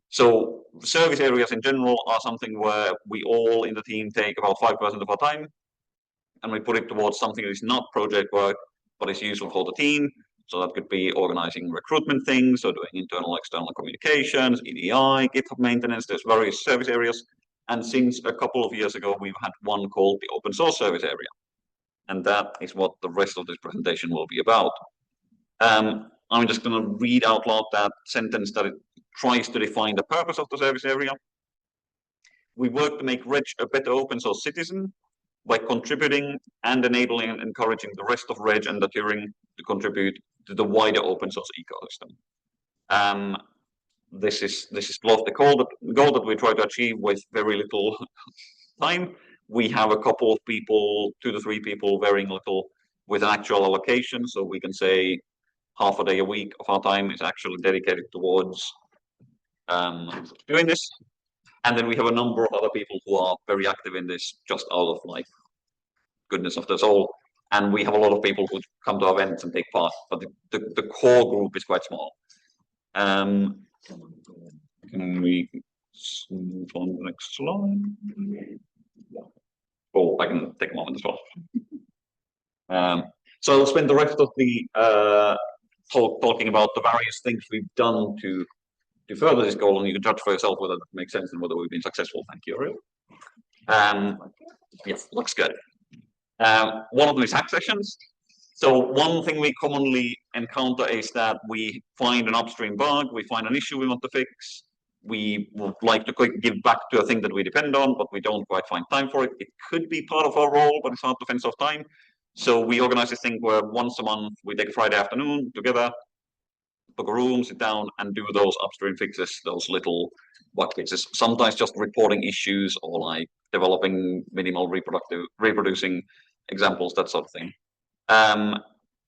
So service areas in general are something where we all in the team take about 5% of our time, and we put it towards something that is not project work, but is useful for the team. So that could be organizing recruitment things, or doing internal, external communications, EDI, GitHub maintenance. There's various service areas. And since a couple of years ago, we've had one called the open source service area. And that is what the rest of this presentation will be about. I'm just going to read out loud that sentence that it tries to define the purpose of the service area. We work to make Reg a better open source citizen by contributing and enabling and encouraging the rest of Reg and the Turing to contribute to the wider open source ecosystem. This is the goal that we try to achieve with very little time. We have a couple of people, 2 to 3 people, varying little with an actual allocation. So we can say half a day a week of our time is actually dedicated towards doing this. And then we have a number of other people who are very active in this just out of goodness of their soul. And we have a lot of people who come to our events and take part, but the core group is quite small. Can we move on to the next slide? Oh, I can take a moment as well. So I'll spend the rest of the talk talking about the various things we've done to further this goal, and you can judge for yourself whether that makes sense and whether we've been successful. Thank you, Arielle. Yes, looks good. One of them is hack sessions. So one thing we commonly encounter is that we find an upstream bug, we find an issue we want to fix. We would like to give back to a thing that we depend on, but we don't quite find time for it. It could be part of our role, but it's hard to fence off time. So we organize this thing where once a month we take a Friday afternoon together, book a room, sit down and do those upstream fixes, those little bug fixes. Sometimes just reporting issues or developing minimal reproducing examples, that sort of thing.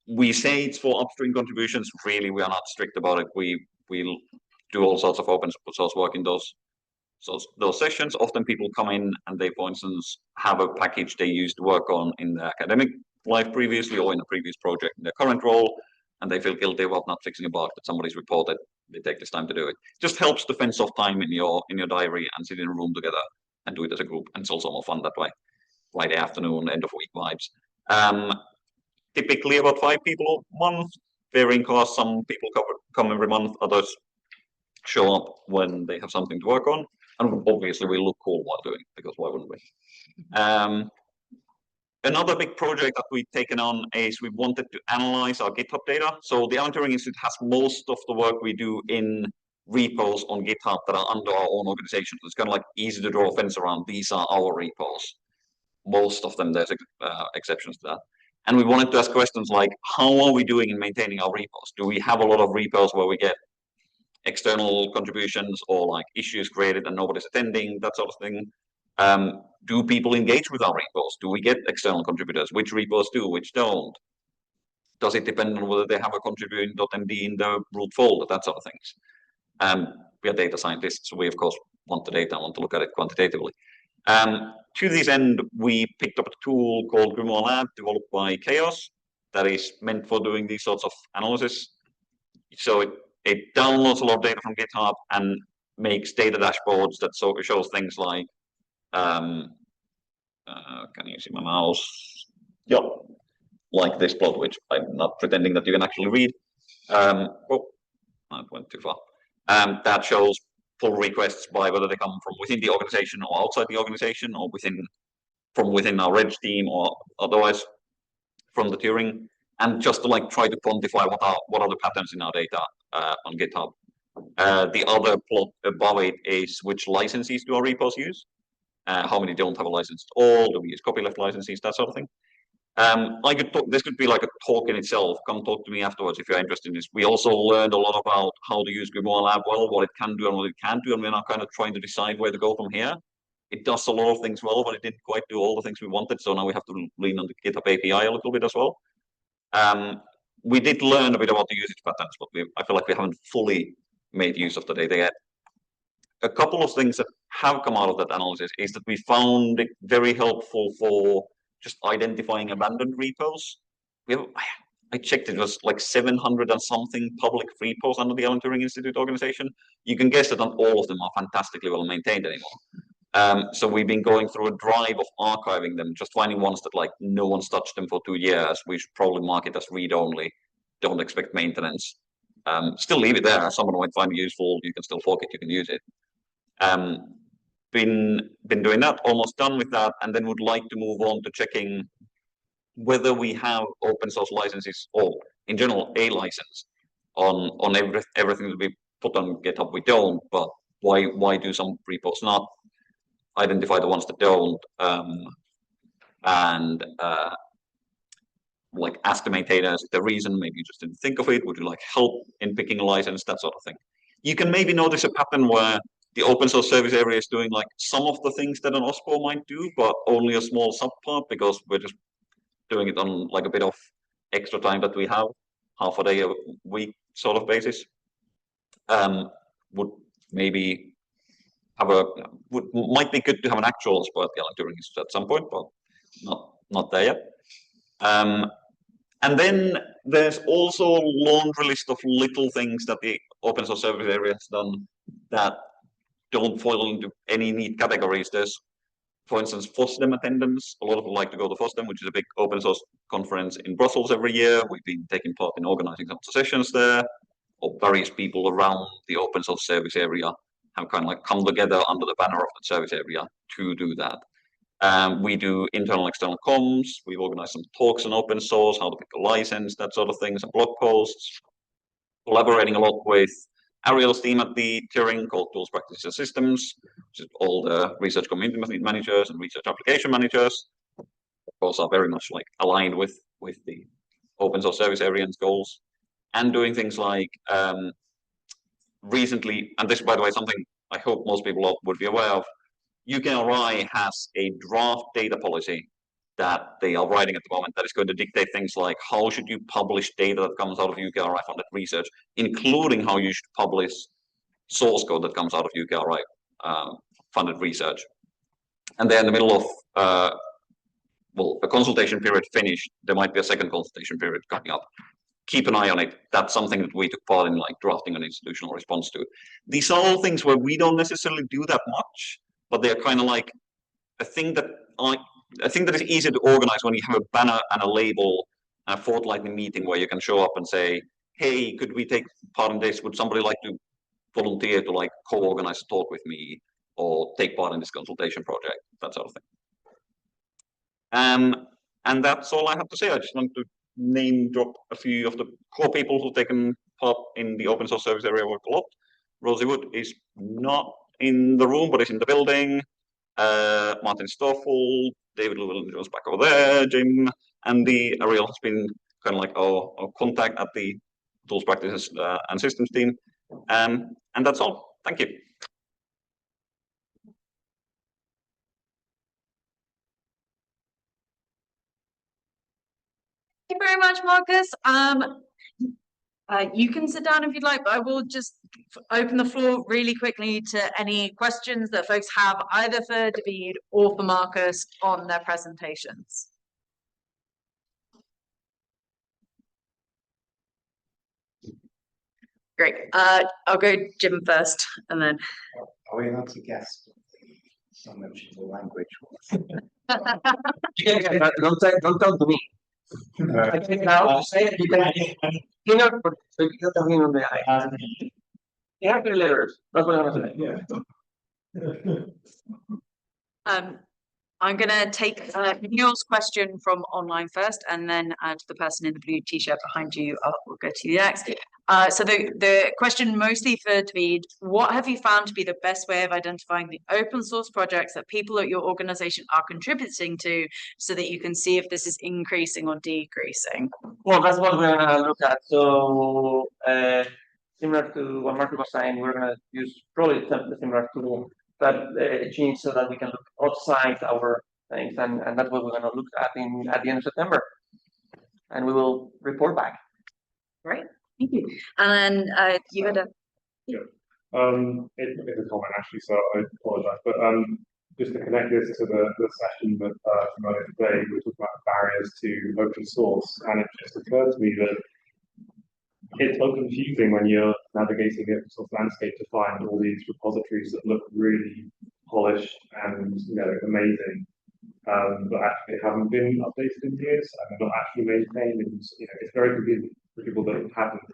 We say it's for upstream contributions. Really, we are not strict about it. We do all sorts of open source work in those sessions. Often people come in and they, for instance, have a package they used to work on in their academic life previously or in a previous project in their current role, and they feel guilty about not fixing a bug that somebody's reported. they take this time to do it. Just helps to fence off time in your diary and sit in a room together and do it as a group. And it's also more fun that way. Friday afternoon, end of week vibes. Typically about 5 people a month, varying costs. Some people come every month, others show up when they have something to work on. And obviously we look cool while doing it, because why wouldn't we? Another big project that we've taken on is we wanted to analyze our GitHub data. So the Alan Turing Institute has most of the work we do in repos on GitHub that are under our own organization. It's kind of like easy to draw a fence around. These are our repos. Most of them, there's exceptions to that. And we wanted to ask questions like, how are we doing in maintaining our repos? Do we have a lot of repos where we get external contributions or like issues created and nobody's attending, that sort of thing? Do people engage with our repos? Do we get external contributors? Which repos do, which don't? Does it depend on whether they have a contributing.md in the root folder, that sort of things? We are data scientists, so we of course want the data, want to look at it quantitatively. To this end, we picked up a tool called Grimoire Lab, developed by Chaos, that is meant for doing these sorts of analysis. So it downloads a lot of data from GitHub and makes data dashboards that shows things like, can you see my mouse? Yep, like this plot, which I'm not pretending that you can actually read. Oh, that went too far. That shows pull requests by whether they come from within the organization or outside the organization, or from within our reg team or otherwise from the Turing, and just to like try to quantify what are the patterns in our data on GitHub. The other plot above it is which licenses do our repos use, how many don't have a license at all, do we use copyleft licenses, that sort of thing. I could talk, this could be like a talk in itself. Come talk to me afterwards if you're interested in this. We also learned a lot about how to use Grimoire Lab well, what it can do and what it can't do, and we're now kind of trying to decide where to go from here. It does a lot of things well, but it didn't quite do all the things we wanted, so now we have to lean on the GitHub API a little bit as well. We did learn a bit about the usage patterns, but I feel like we haven't fully made use of the data yet. A couple of things that have come out of that analysis is that we found it very helpful for just identifying abandoned repos. I checked, it was like 700 and something public repos under the Alan Turing Institute organization. You can guess that not all of them are fantastically well maintained anymore. So we've been going through a drive of archiving them, just finding ones that like no one's touched them for 2 years. We should probably mark it as read only. Don't expect maintenance. Still leave it there. Someone might find it useful. You can still fork it. You can use it. Been doing that, almost done with that, and then would like to move on to checking whether we have open source licenses or in general a license on everything that we put on GitHub. We don't, but why do some repos not? Identify the ones that don't, and like ask the maintainers the reason. Maybe you just didn't think of it. Would you like help in picking a license? That sort of thing. You can maybe notice a pattern where the open source service area is doing like some of the things that an OSPO might do, but only a small subpart because we're just doing it on like a bit of extra time that we have, half a day a week sort of basis. Would maybe have might be good to have an actual OSPO at the Alan Turing Institute at some point, but not there yet. And then there's also a laundry list of little things that the open source service area has done that don't fall into any neat categories. There's, for instance, FOSDEM attendance. A lot of people like to go to FOSDEM, which is a big open source conference in Brussels every year. We've been taking part in organizing some sessions there, or various people around the open source service area have kind of like come together under the banner of the service area to do that. We do internal and external comms. We've organized some talks on open source, how to pick a license, that sort of thing, some blog posts, collaborating a lot with Arielle's team at the Turing called Tools, Practices, and Systems, which is all the research community managers and research application managers. Of course, are very much like aligned with the open source service area and goals, and doing things like recently, and this, by the way, something I hope most people would be aware of, UKRI has a draft data policy that they are writing at the moment that is going to dictate things like how should you publish data that comes out of UKRI funded research, including how you should publish source code that comes out of UKRI funded research. And they're in the middle of, well, a consultation period finished. There might be a second consultation period coming up keep an eye on it. That's something that we took part in, like drafting an institutional response to. These are all things where we don't necessarily do that much, but they're kind of like a thing that is easier to organize when you have a banner and a label, a fortnightly meeting where you can show up and say, hey, could we take part in this? Would somebody like to volunteer to like co-organize a talk with me or take part in this consultation project, that sort of thing. And that's all I have to say. I just want to name drop a few of the core people who've taken part in the open source service area work a lot. Rosie Wood is not in the room, but is in the building. Martin Stoffel, David Llewellyn Jones back over there, Jim, Andy, Arielle has been kind of like our contact at the tools, practices, and systems team. And that's all. Thank you. Thank you very much, Markus. You can sit down if you'd like, but I will just open the floor really quickly to any questions that folks have, either for David or for Markus on their presentations. Great. I'll go Jim first, and then. Are we allowed to guess some mention of language? Don't talk to me. I think now say it. You know, but you're talking on the eye. You have 3 letters. That's what I'm saying. Yeah. I'm going to take Neil's question from online first, and then to the person in the blue t-shirt behind you, we'll go to you next. So the question mostly for David, what have you found to be the best way of identifying the open source projects that people at your organization are contributing to, so that you can see if this is increasing or decreasing? Well, that's what we're going to look at. So similar to what Markus was saying, we're going to use probably the similar tool that change so that we can look outside our things, and that's what we're going to look at at the end of September, and we will report back. Great, thank you. And then you had a it's a comment actually, so I apologize, but just to connect this to the session that earlier today, we were talking about barriers to open source, and it just occurred to me that it's so confusing when you're navigating the open source landscape to find all these repositories that look really polished and amazing, but actually haven't been updated in years and are not actually maintained. And it's very confusing for people that haven't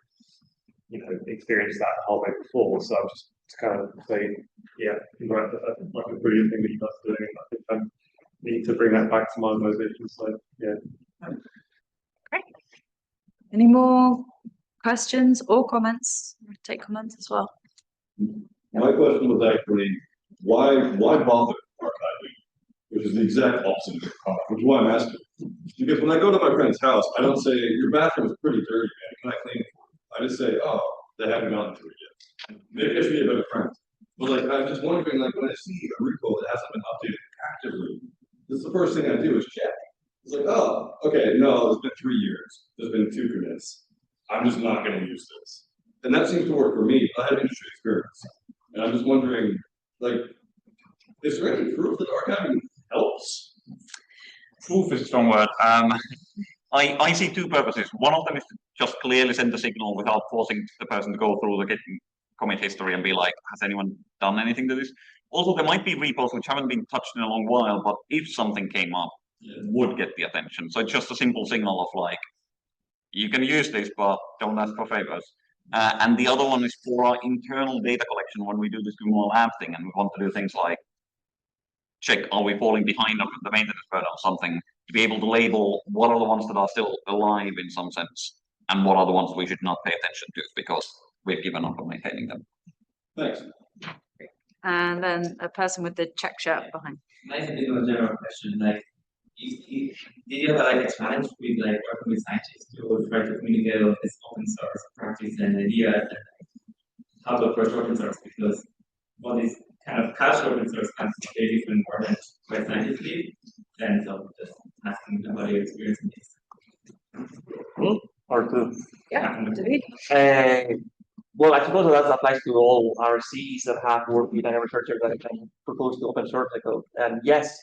experienced that the whole way before. So I'm just to kind of say, yeah, that's like a brilliant thing that you guys are doing. I think I need to bring that back to my organization. So yeah. Great. Any more questions or comments? Take comments as well. My question was actually, why bother archiving, which is the exact opposite of the car, which is why I'm asking. Because when I go to my friend's house, I don't say, your bathroom is pretty dirty, man, can I clean it for you? I just say, oh, they haven't gotten to it yet. Maybe I should be a better friend. But like, I'm just wondering, like, when I see a repo that hasn't been updated actively, this is the first thing I do is check. It's like, oh, okay, no, it's been 3 years. There's been 2 commits. I'm just not going to use this. And that seems to work for me. I have industry experience. And I'm just wondering, like, is there any proof that archiving helps? Proof is a strong word. I see 2 purposes. One of them is to just clearly send the signal without forcing the person to go through the commit history and be like, has anyone done anything to this? Also, there might be repos which haven't been touched in a long while, but if something came up, it would get the attention. So it's just a simple signal of like, you can use this, but don't ask for favors. And the other one is for our internal data collection when we do this Google Lab thing, and we want to do things like check, are we falling behind on the maintenance burden or something, to be able to label what are the ones that are still alive in some sense, and what are the ones we should not pay attention to because we've given up on maintaining them. Thanks. And then a person with the check shirt behind. I have a general question, like, did you have like a challenge with like working with scientists to try to communicate all this open source practice and ideas and how to approach open source, because what is kind of culture open source can be very different more than quite scientifically, and so just asking about your experience in this. Or 2. Yeah, David. Well, I suppose that applies to all RCs that have worked with a researcher that can propose to open source the code. And yes,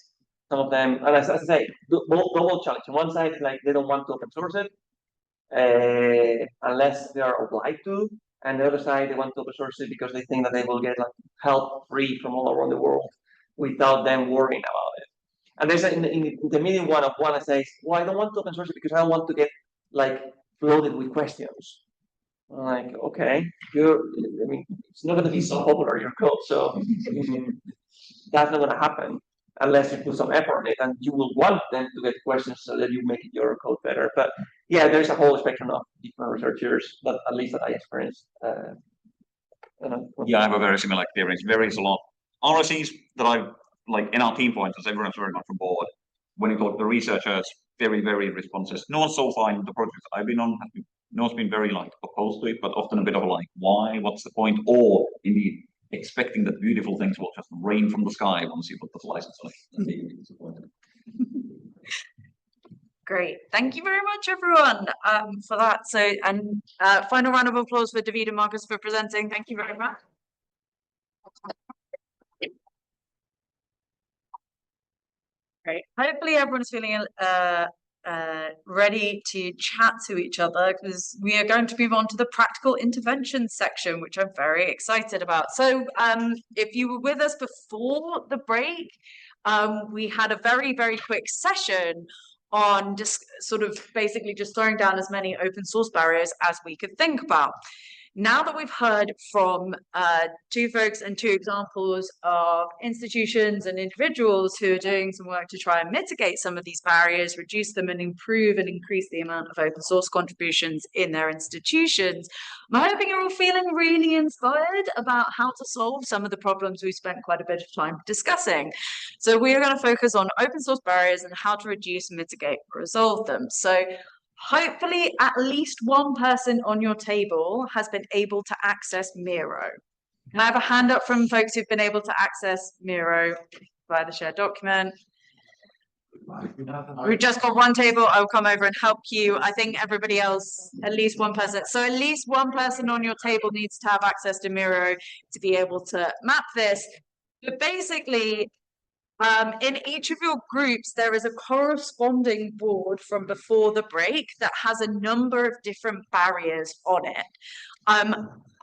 some of them, and as I say, double challenge. On one side, like they don't want to open source it, unless they are obliged to. And the other side, they want to open source it because they think that they will get like help free from all around the world without them worrying about it. And there's in the medium one that says, well, I don't want to open source it because I don't want to get like flooded with questions. I'm like, okay, I mean, it's not going to be so popular, your code, so that's not going to happen unless you put some effort in it, and you will want them to get questions so that you make your code better. But yeah, there's a whole spectrum of different researchers, that at least that I experienced. Yeah, I have a very similar experience. Varies a lot. RSEs that I've like in our team, for instance, everyone's very much on board. When you talk to the researchers, very, very responsive. No one so far in the projects I've been on no one's been very like opposed to it, but often a bit of like, why? What's the point? Or indeed expecting that beautiful things will just rain from the sky once you put the license on it. And being disappointed. Great. Thank you very much, everyone, for that. So, and final round of applause for David and Markus for presenting. Thank you very much. Great. Hopefully everyone's feeling ready to chat to each other, because we are going to move on to the practical intervention section, which I'm very excited about. So if you were with us before the break, we had a very, very quick session on just sort of basically just throwing down as many open source barriers as we could think about. Now that we've heard from two folks and two examples of institutions and individuals who are doing some work to try and mitigate some of these barriers, reduce them, and improve and increase the amount of open source contributions in their institutions, I'm hoping you're all feeling really inspired about how to solve some of the problems we spent quite a bit of time discussing. So we are going to focus on open source barriers and how to reduce, mitigate, resolve them. So hopefully at least one person on your table has been able to access Miro. Can I have a hand up from folks who've been able to access Miro via the shared document? We've just got one table. I'll come over and help you. I think everybody else, at least one person. So at least one person on your table needs to have access to Miro to be able to map this. But basically, in each of your groups, there is a corresponding board from before the break that has a number of different barriers on it.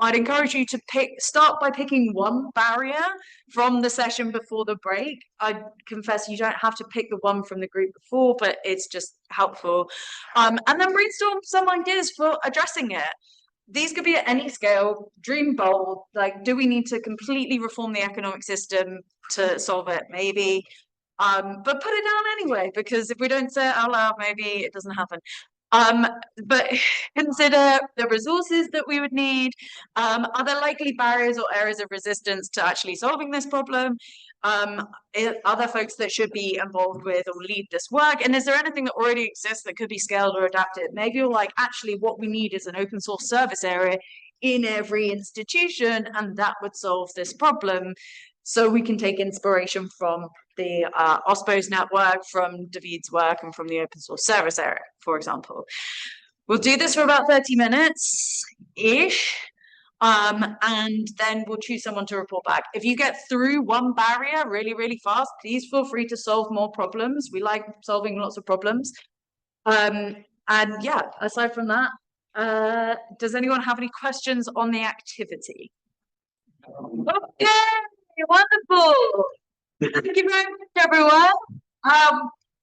I'd encourage you to start by picking one barrier from the session before the break. I confess you don't have to pick the one from the group before, but it's just helpful. And then brainstorm some ideas for addressing it. These could be at any scale. Dream bold, like, do we need to completely reform the economic system to solve it? Maybe. But put it down anyway, because if we don't say it out loud, maybe it doesn't happen. But consider the resources that we would need. Are there likely barriers or areas of resistance to actually solving this problem? Other folks that should be involved with or lead this work? And is there anything that already exists that could be scaled or adapted? Maybe you're like, actually, what we need is an open source service area in every institution, and that would solve this problem. So we can take inspiration from the OSPOS network, from David's work, and from the open source service area, for example. We'll do this for about 30 minutes-ish, and then we'll choose someone to report back. If you get through one barrier really, really fast, please feel free to solve more problems. We like solving lots of problems. And yeah, aside from that, does anyone have any questions on the activity? Okay. Wonderful. Thank you very much, everyone.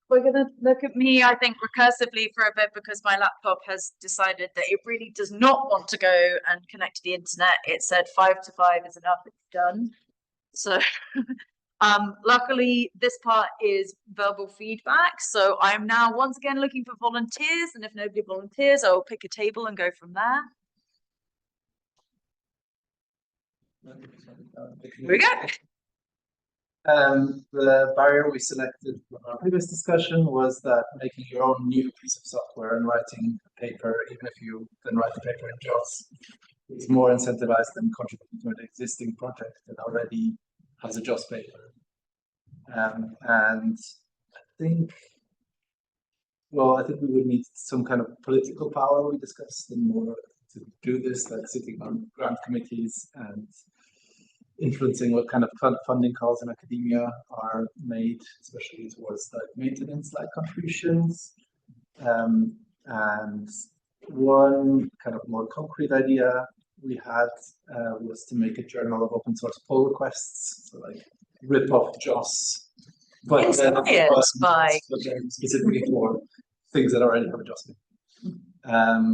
We're going to look at me, I think, recursively for a bit, because my laptop has decided that it really does not want to go and connect to the internet. It said 5 to 5 is enough, it's done. So luckily, this part is verbal feedback. So I'm now once again looking for volunteers, and if nobody volunteers, I will pick a table and go from there. Here we go. The barrier we selected from our previous discussion was that making your own new piece of software and writing a paper, even if you then write the paper in JOS, is more incentivized than contributing to an existing project that already has a JOS paper. And I think we would need some kind of political power, we discussed, and more to do this, like sitting on grant committees and influencing what kind of funding calls in academia are made, especially towards like maintenance-like contributions. And One kind of more concrete idea we had was to make a journal of open source pull requests, so like rip off JOS, but then, but then specifically for things that already have a JOS name.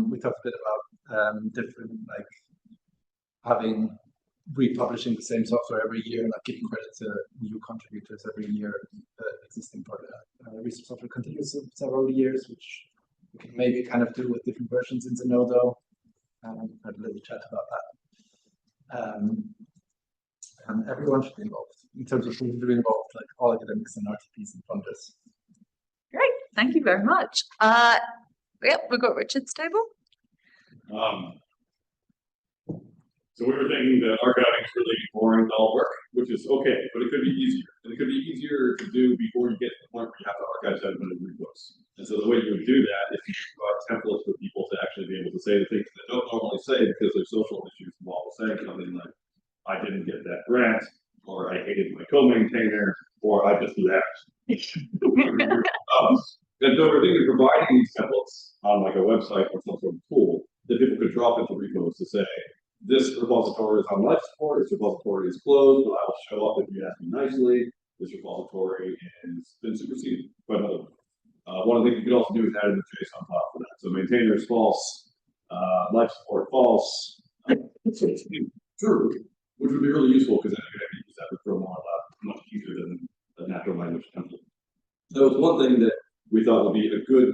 We talked a bit about different, like having republishing the same software every year, like giving credit to new contributors every year. The existing project research software continues for several years, which we can maybe kind of do with different versions in Zenodo. Had a little chat about that. And everyone should be involved in terms of who's really involved, like all academics and RTPs and funders. Great, thank you very much. Yep, we've got Richard's table. So we were thinking that archiving is really boring, dull work, which is okay, but it could be easier. And it could be easier to do before you get to the point where you have to archive 700 repos. And so the way you would do that is you provide templates for people to actually be able to say the things they don't normally say because there's social issues involved, saying something like, I didn't get that grant, or I hated my co-maintainer, or I just left. And so we're thinking of providing these templates on like a website or some sort of tool that people could drop into repos to say, this repository is on life support, this repository is closed, but I will show up if you ask me nicely. This repository has been superseded by another one. One of the things you could also do is add in the JSON on top of that. So maintainer is false, life support false, true, which would be really useful because then you could actually use that with promo much easier than a natural language template. That was one thing that we thought would be a good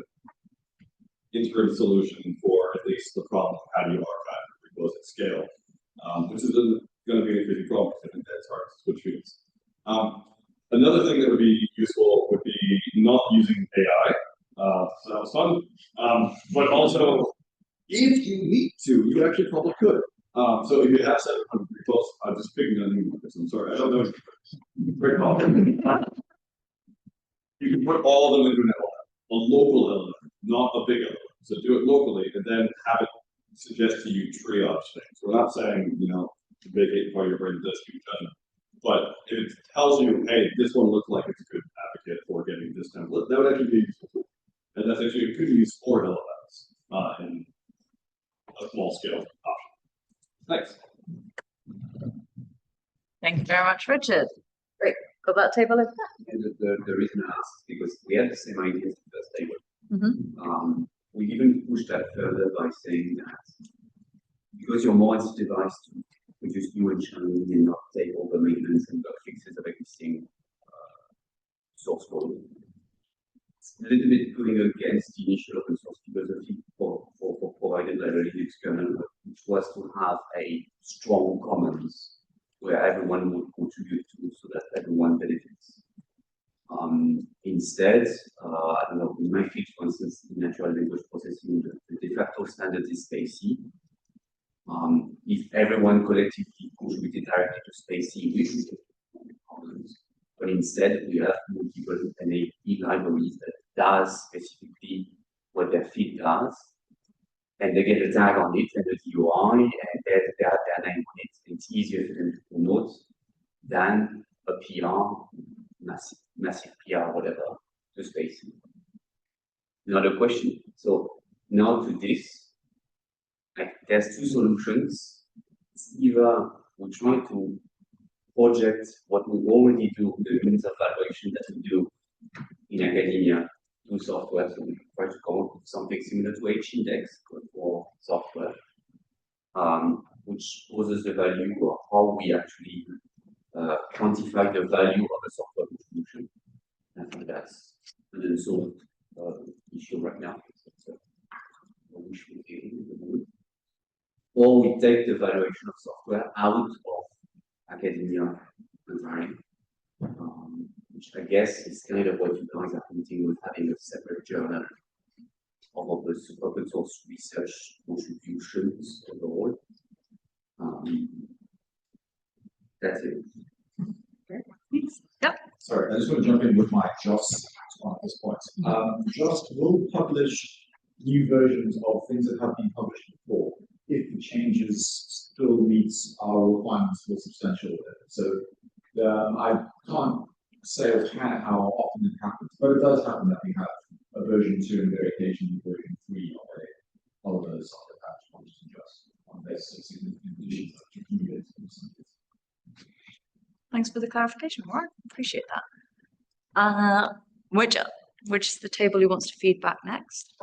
integrated solution for at least the problem of how do you archive repos at scale, which is going to be an increasing problem because I think that's hard to switch fields. Another thing that would be useful would be not using AI. So that was fun. But also, if you need to, you actually probably could. So if you have 700 repos, I'm just picking on you, Markus. I'm sorry, I don't know. Very common. You can put all of them into an LLM, a local LLM, not a big LLM. So do it locally and then have it suggest to you triage things. We're not saying, you know, vacate part of your brain does keep judgment. But if it tells you, hey, this one looks like it's a good advocate for getting this template, that would actually be useful. And that's actually a good use for LLMs in a small scale option. Thanks. Thank you very much, Richard. Great. Got that table over there. The reason I asked is because we had the same idea as the first table. We even pushed that further by saying that because you're more incentivized to produce new engineering and not take all the maintenance and bug fixes of existing source code, it's a little bit going against the initial open source philosophy for provided like a Linux kernel, which was to have a strong commons where everyone would contribute to so that everyone benefits. Instead, I don't know, in my field, for instance, in natural language processing, the de facto standard is SPACY. If everyone collectively contributed directly to SPACY, we would get problems. But instead, we have multiple NAP libraries that does specifically what their field does, and they get a tag on it and a DOI, and they have their name on it. It's easier for them to promote than a PR, massive PR, whatever, to SPACY. Another question. So now to this, like, there's two solutions. It's either we try to project what we already do, the means of evaluation that we do in academia to software. So we try to come up with something similar to H-index for software, which poses the value of how we actually quantify the value of a software contribution. I think that's an unsolved issue right now. Or we take the valuation of software out of academia environment, which I guess is kind of what you guys are hinting with having a separate journal of open source research contributions overall. That's it. Yep. Sorry, I just want to jump in with my JOS at this point. JOS will publish new versions of things that have been published before if the changes still meets our requirements for substantial evidence. So I can't say offhand how often it happens, but it does happen that we have a version 2 and very occasionally version 3 of a Thanks for the clarification, Warwick. Appreciate that. Which is the table who wants to feed back next?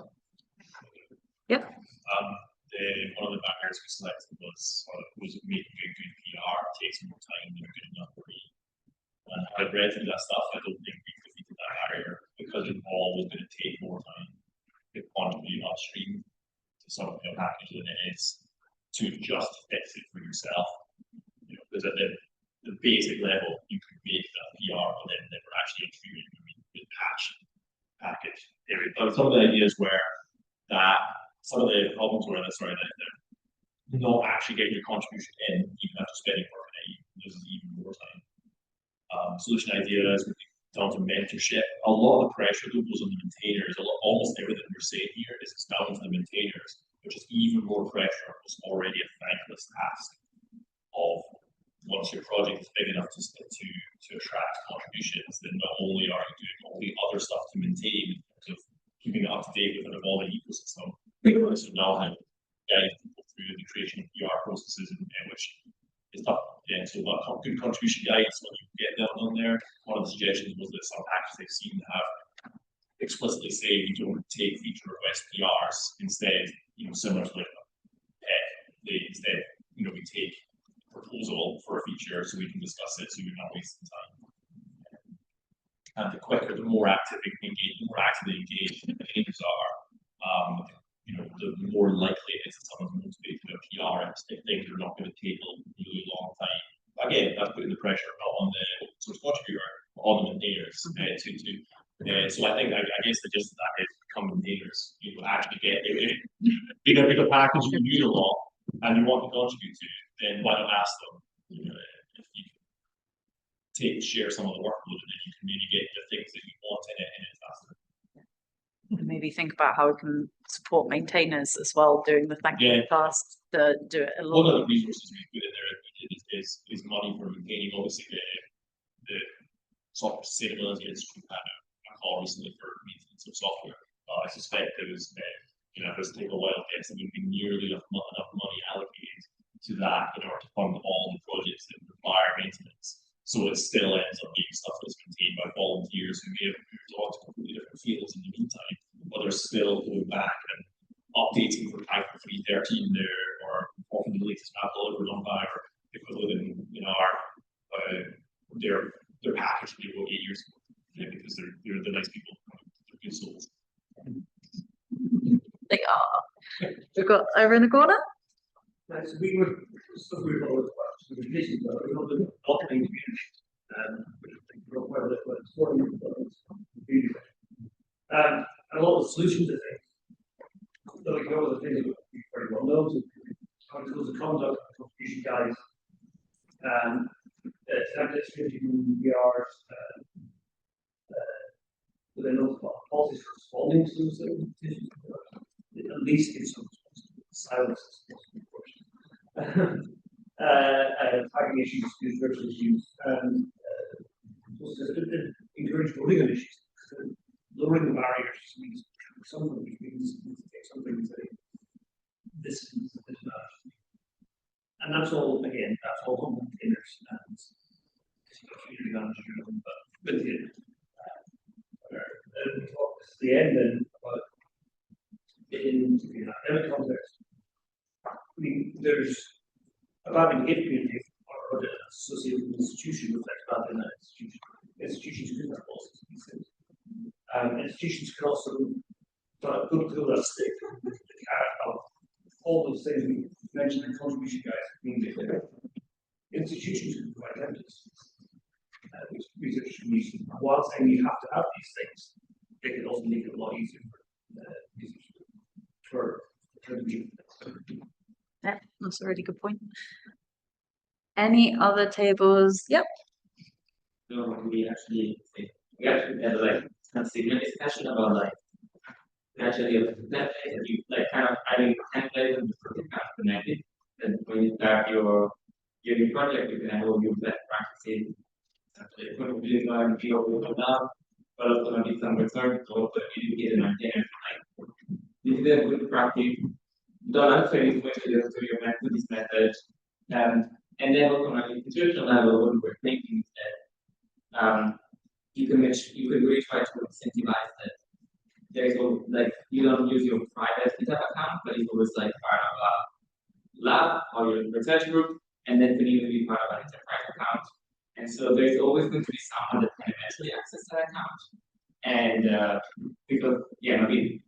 Yep. One of the barriers we selected was making a good PR takes more time than a good enough read. And I've read through that stuff. I don't think we defeated that barrier because it's always going to take more time to contribute upstream to some of your package than it is to just fix it for yourself. You know, because at the basic level, you can make that PR, but then never actually integrate the patch package. Some of the ideas where some of the problems were that not actually getting your contribution in, even after spending work on it, loses even more time. Solution ideas would be down to mentorship. A lot of the pressure that goes on the maintainers, almost everything we're saying here is it's down to the maintainers, which is even more pressure on what's already a thankless task of once your project is big enough to attract contributions, then not only are you doing all the other stuff to maintain, of keeping it up to date with an evolving ecosystem, but also now have guide people through the creation of PR processes which is tough. And so good contribution guides when you get them on there. One of the suggestions was that some packages they've seen have explicitly say we don't take feature request PRs. Instead, similar to like instead, we take proposal for a feature so we can discuss it so we're not wasting time. And the quicker, the more actively engaged the pages are, the more likely it is that someone's motivated to do a PR if things are not going to take a really long time. Again, that's putting the pressure not on the open source contributor, but on the maintainers so I think I guess the gist of that is become maintainers. Actually get it. If a package you use a lot and you want to contribute to, then why not ask them? If you share some of the workload, and then you can maybe get the things that you want in it faster. Maybe think about how we can support maintainers as well doing the thank you tasks to do it a lot. One of the resources we put in there is money for maintaining. Obviously, the software sustainability institute had a call recently for maintenance of software. I suspect it was it was take a while to get something nearly enough money allocated to that in order to fund all the projects that require maintenance. So it still ends up being stuff that's maintained by volunteers who may have moved on to completely different fields in the meantime, but they're still going back and updating for Python 3.13 there, or often the latest map delivered on by, or equivalent in our their package maybe about 8 years ago, because they're the nice people, they're good souls. They are. We've got over in the corner. Nice. We were always the commission, but we know the blockchain community, which I think we're quite a bit of exploring. And a lot of the solutions, I think, though we know the things that we very well know, so rules of conduct, contribution guides, templates for interviewing VRs, within those policies for responding to those petitions, at least give some silence. Tagging issues, virtual issues, and encourage voting on issues. Lowering the barriers means something means something to say this and that. And that's all again, that's all on containers and community management, but with it. We talked at the end then about in the academic context. I mean, there's about an community or associated with an institution reflects about in that institution. Institutions can have policies these things. Institutions can also go through that stick with the carrot of all those things we mentioned in contribution guides. Institutions can provide templates. Research needs to, while saying you have to have these things, they can also make it a lot easier for contribution. Yeah, that's a really good point. Any other tables? Yep. So we actually had like a segment discussion about like actually template and you like kind of adding template and kind of connected. And when you start your new project, you can have all your best practices. It's going to be going to be open up, but also going to be some return to also educate and maintain. Like this is a good practice. Don't answer this question to your method, this method. And then also on an institutional level, what we're thinking is you can really try to incentivize that. There's like you don't use your private GitHub account, but it's always like part of a lab or your research group, and then can even be part of an enterprise account. And so there's always going to be someone that can eventually access that account. And because maybe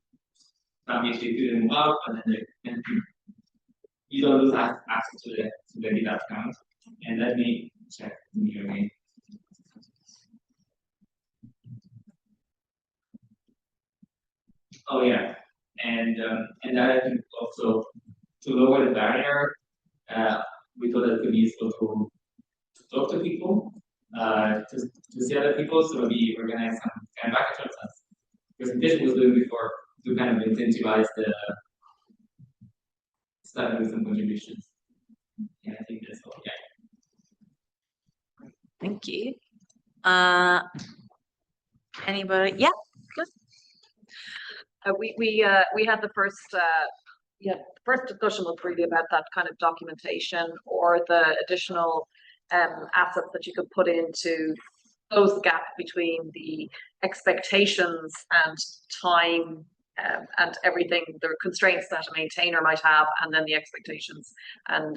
some PhD student move out, and then you don't lose access to the GitHub account. And let me check the again. Oh yeah, and that I think also to lower the barrier, we thought that it could be useful to talk to people, to see other people. So maybe organize some kind of hackathons as presentation was doing before to kind of incentivize the starting with some contributions. And I think that's all. Yeah. Thank you. Anybody? Yeah. Good. We had the first first discussion was really about that kind of documentation or the additional assets that you could put into close the gap between the expectations and time and everything, the constraints that a maintainer might have, and then the expectations and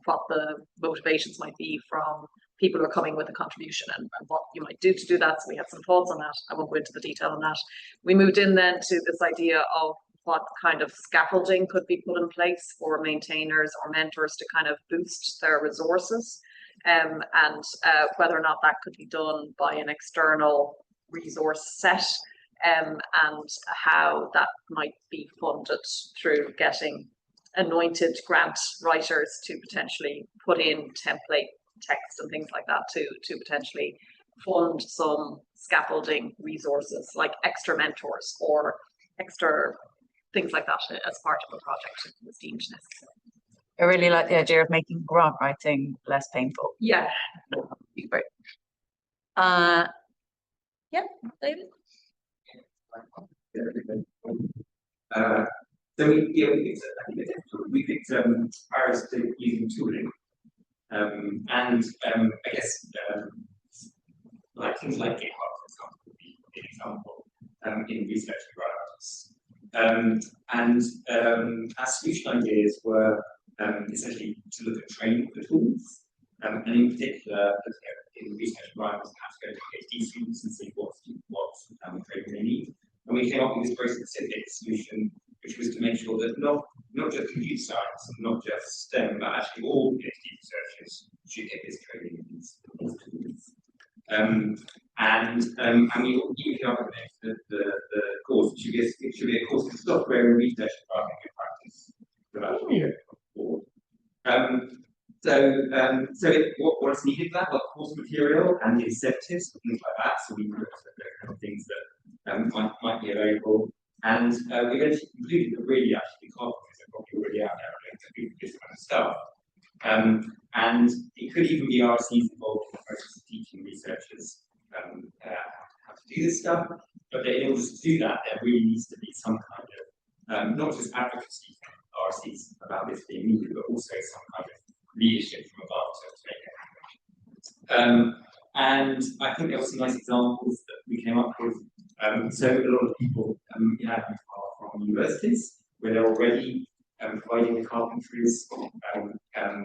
what the motivations might be from people who are coming with a contribution and what you might do to do that. So we had some thoughts on that. I won't go into the detail on that. We moved in then to this idea of what kind of scaffolding could be put in place for maintainers or mentors to kind of boost their resources, and whether or not that could be done by an external resource set, and how that might be funded through getting anointed grant writers to potentially put in template text and things like that to potentially fund some scaffolding resources like extra mentors or extra things like that as part of a project if it was deemed necessary. I really like the idea of making grant writing less painful. Yeah. Great. Yeah, David? So we picked Paris to using tooling. And I guess like things like GitHub, for example, would be an example in research environments. Our solution ideas were essentially to look at training the tools, and in particular, in research environments, perhaps go to PhD students and see what training they need. And we came up with this very specific solution, which was to make sure that not just computer science, not just STEM, but actually all PhD researchers should get this training in these tools. And we even came up with the course. It should be a course in software and research development and practice. So that should be a board. What's needed for that? Well, course material and the incentives, things like that. So we looked at the kind of things that might be available. And we eventually concluded that really actually conferences are probably already out there to do this kind of stuff. And it could even be RSCs involved in the process of teaching researchers how to do this stuff. But in order to do that, there really needs to be some kind of not just advocacy from RSCs about this being needed, but also some kind of leadership from above to make it happen. And I think there were some nice examples that we came up with. So a lot of people in admin are from universities where they're already providing the carpentries,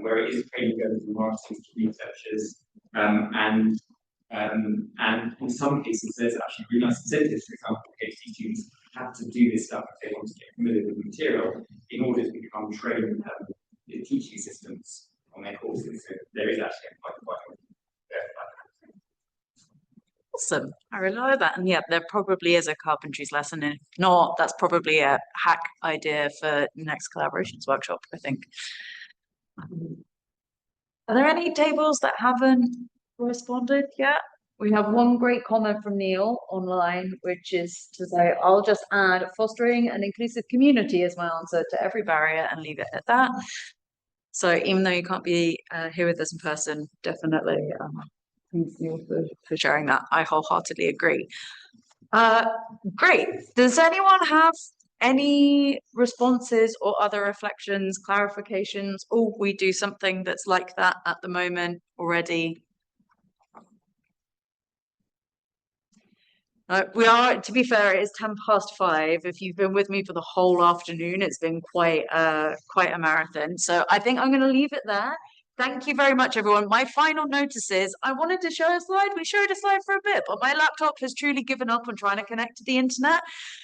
where it is training going to marketing to researchers, and in some cases there's actually really nice incentives. For example, PhD students have to do this stuff if they want to get familiar with the material in order to become trained teaching assistants on their courses. So there is actually quite Awesome. I really like that. And yeah, there probably is a carpentries lesson. And if not, that's probably a hack idea for next collaborations workshop, I think. Are there any tables that haven't responded yet? We have one great comment from Neil online, which is to say, I'll just add fostering an inclusive community as my answer to every barrier and leave it at that. So even though you can't be here with us in person, definitely thanks Neil for sharing that. I wholeheartedly agree. Great. Does anyone have any responses or other reflections, clarifications? Oh, we do something that's like that at the moment already. We are, to be fair, it is 5:10. If you've been with me for the whole afternoon, it's been quite a marathon. So I think I'm going to leave it there. Thank you very much, everyone. My final notice is I wanted to show a slide. We showed a slide for a bit, but my laptop has truly given up on trying to connect to the internet.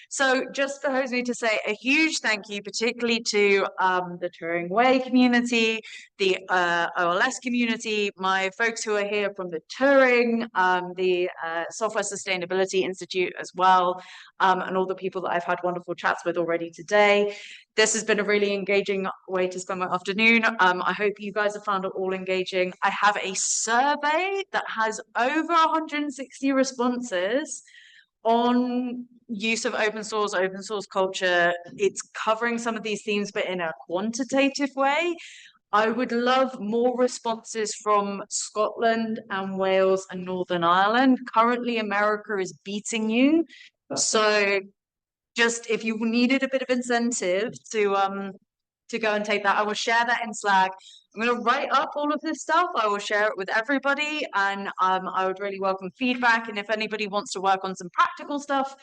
So just behoves me to say a huge thank you, particularly to the Turing Way community, the OLS community, my folks who are here from the Turing, the Software Sustainability Institute as well, and all the people that I've had wonderful chats with already today. This has been a really engaging way to spend my afternoon. I hope you guys have found it all engaging. I have a survey that has over 160 responses on use of open source culture. It's covering some of these themes, but in a quantitative way. I would love more responses from Scotland and Wales and Northern Ireland. Currently, America is beating you. So just if you needed a bit of incentive to go and take that, I will share that in Slack. I'm going to write up all of this stuff. I will share it with everybody, and I would really welcome feedback. And if anybody wants to work on some practical stuff,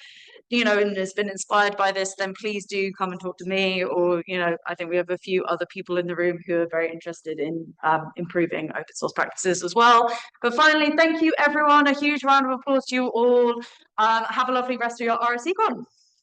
you know, and has been inspired by this, then please do come and talk to me. Or, you know, I think we have a few other people in the room who are very interested in improving open source practices as well. But finally, thank you, everyone. A huge round of applause to you all. Have a lovely rest of your RSE Con.